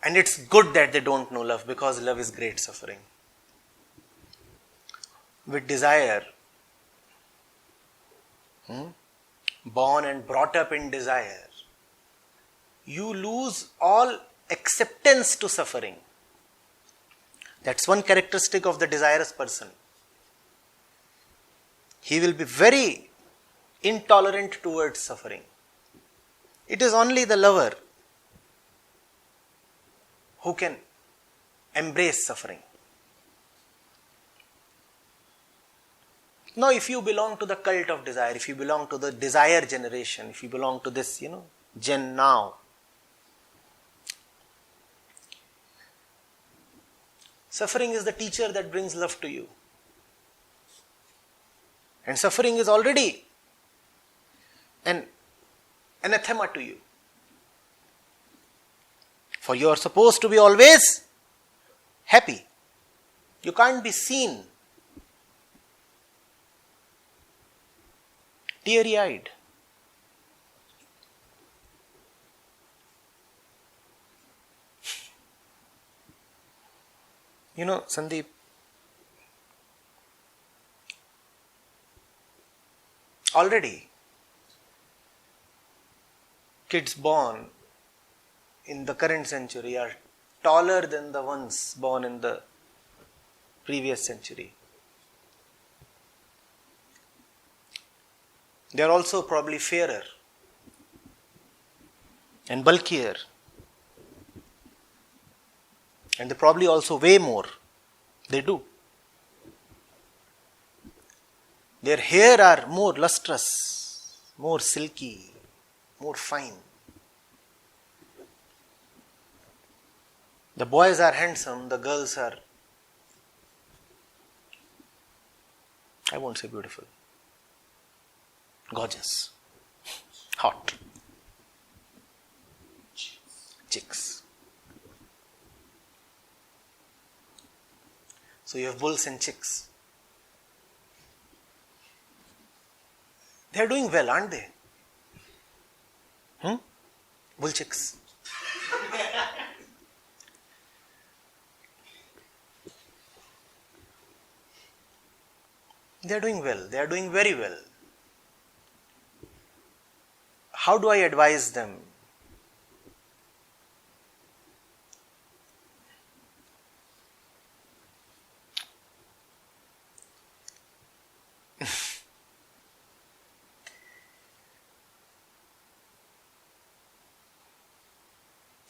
Speaker 1: And it's good that they don't know love, because love is great suffering. With desire, born and brought up in desire, you lose all acceptance to suffering. That's one characteristic of the desirous person. He will be very intolerant towards suffering. It is only the lover who can embrace suffering. Now, if you belong to the cult of desire, if you belong to the desire generation, if you belong to this, Gen now, suffering is the teacher that brings love to you. And suffering is already an anathema to you. For you are supposed to be always happy. You can't be seen teary-eyed. Sandeep, already kids born in the current century are taller than the ones born in the previous century. They are also probably fairer and bulkier. And they probably also weigh more. They do. Their hair are more lustrous, more silky, more fine. The boys are handsome, the girls are, I won't say beautiful, gorgeous, hot, chicks. So you have bulls and chicks. They are doing well, aren't they? Bull chicks. They are doing well. They are doing very well. How do I advise them?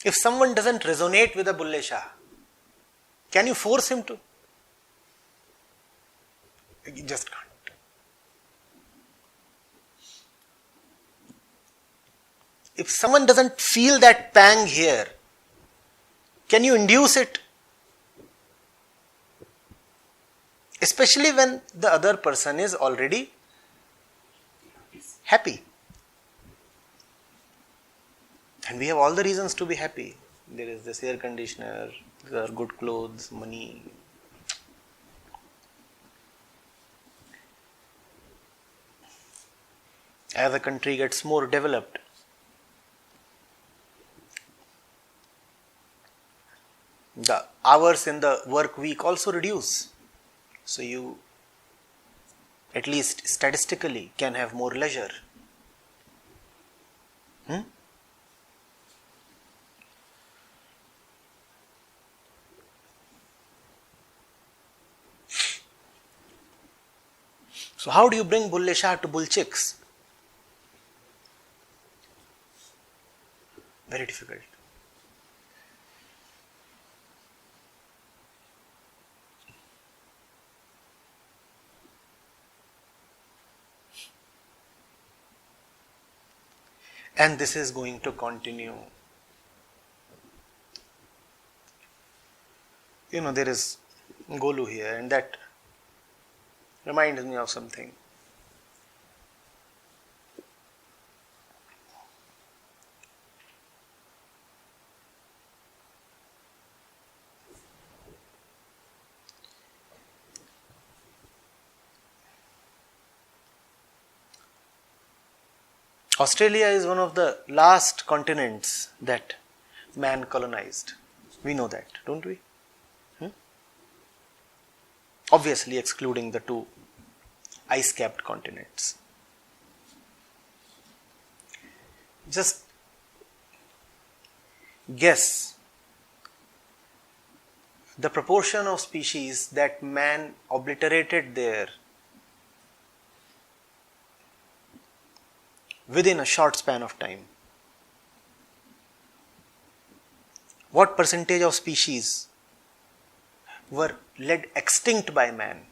Speaker 1: If someone doesn't resonate with a Bulle Shah, can you force him to? You just can't. If someone doesn't feel that pang here, can you induce it? Especially when the other person is already happy. And we have all the reasons to be happy. There is this air conditioner, there are good clothes, money. As the country gets more developed, the hours in the work week also reduce. So you, at least statistically, can have more leisure. So how do you bring Bulle Shah to Bull Chicks? Very difficult. And this is going to continue. There is Golu here, and that reminds me of something. Australia is one of the last continents that man colonized. We know that, don't we? Obviously excluding the two ice-capped continents. Just guess the proportion of species that man obliterated there within a short span of time. What percentage of species were led extinct by man?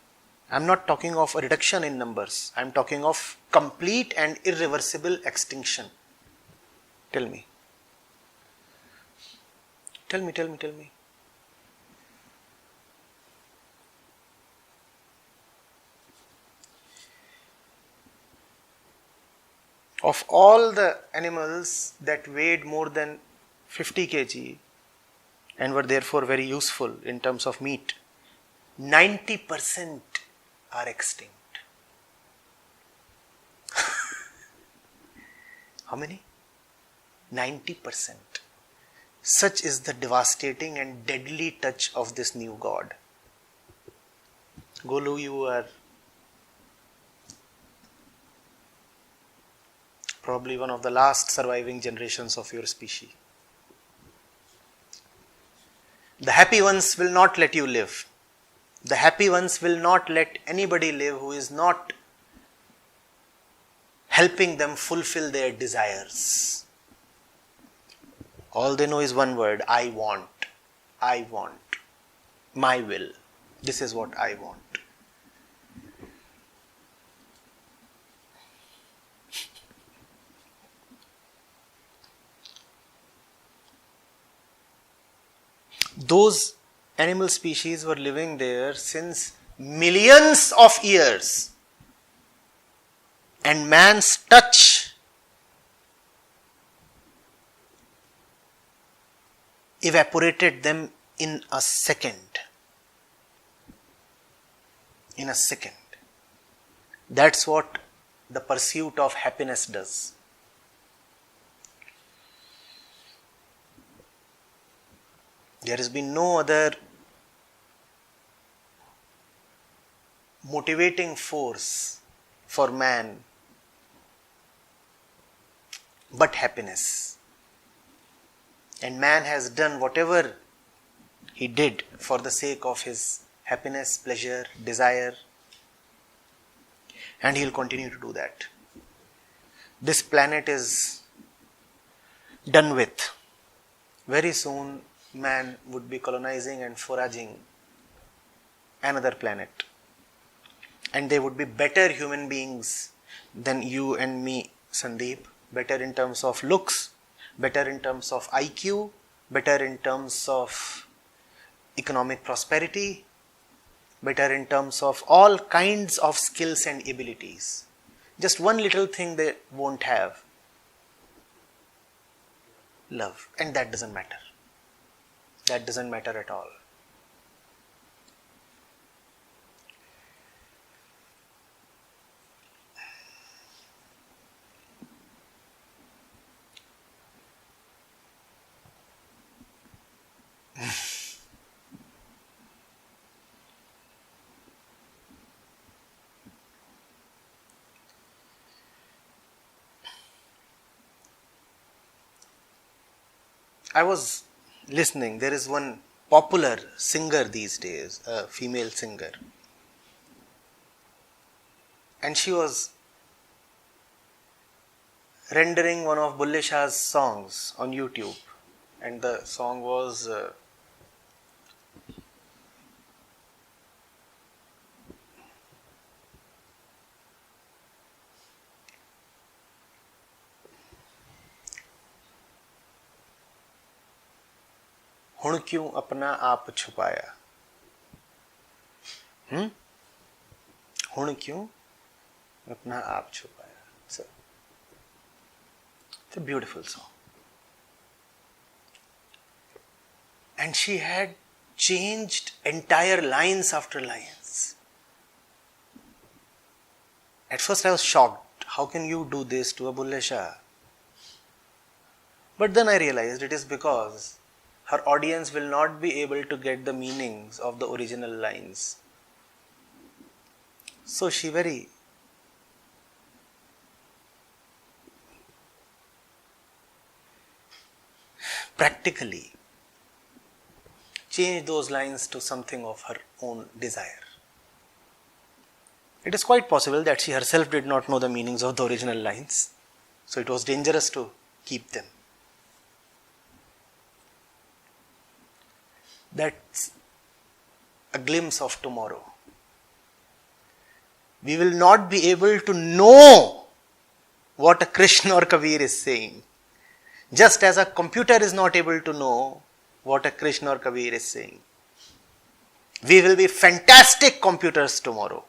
Speaker 1: I am not talking of a reduction in numbers. I am talking of complete and irreversible extinction. Tell me. Tell me. Of all the animals that weighed more than 50 kg and were therefore very useful in terms of meat, 90% are extinct. How many? 90%. Such is the devastating and deadly touch of this new god. Golu, you are probably one of the last surviving generations of your species. The happy ones will not let you live. The happy ones will not let anybody live who is not helping them fulfill their desires. All they know is one word: I want. I want. My will. This is what I want. Those animal species were living there since millions of years, and man's touch evaporated them in a second. In a second. That's what the pursuit of happiness does. There has been no other motivating force for man but happiness. And man has done whatever he did for the sake of his happiness, pleasure, desire, and he will continue to do that. This planet is done with. Very soon man would be colonizing and foraging another planet, and they would be better human beings than you and me, Sandeep. Better in terms of looks, better in terms of IQ, better in terms of economic prosperity, better in terms of all kinds of skills and abilities. Just one little thing they won't have. Love. And that doesn't matter. That doesn't matter at all. I was listening, there is one popular singer these days, a female singer. And she was rendering one of Bulle Shah's songs on YouTube. And the song was हुण क्यों अपना आप छुपाया. हुण क्यों अपना आप छुपाया. So, it's a beautiful song. And she had changed entire lines after lines. At first I was shocked. How can you do this to a Bulle Shah? But then I realized it is because her audience will not be able to get the meanings of the original lines. So she very practically changed those lines to something of her own desire. It is quite possible that she herself did not know the meanings of the original lines, so it was dangerous to keep them. That's a glimpse of tomorrow. We will not be able to know what a Krishna or Kabir is saying. Just as a computer is not able to know what a Krishna or Kabir is saying. We will be fantastic computers tomorrow.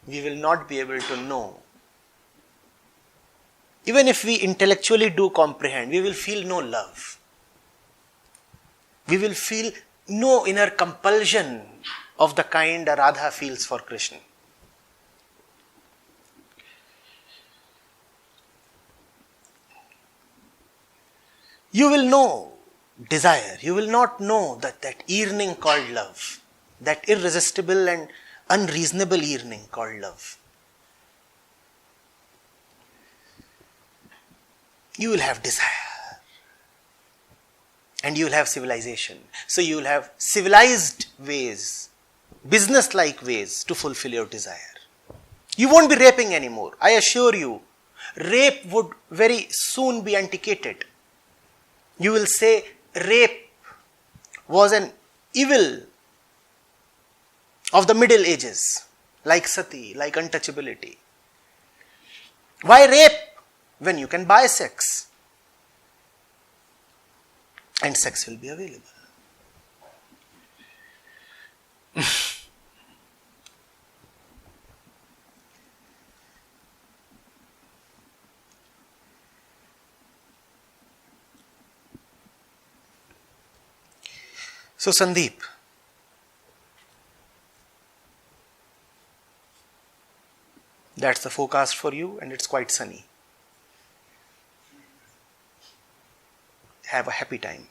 Speaker 1: We will not be able to know. Even if we intellectually do comprehend, we will feel no love. We will feel no inner compulsion of the kind a Radha feels for Krishna. You will know desire. You will not know that yearning called love. That irresistible and unreasonable yearning called love. You will have desire. And you will have civilization. So you will have civilized ways, business-like ways to fulfill your desire. You won't be raping anymore. I assure you, rape would very soon be antiquated. You will say rape was an evil of the Middle Ages, like sati, like untouchability. Why rape when you can buy sex? And sex will be available. So Sandeep, that's the forecast for you, and it's quite sunny. Have a happy time.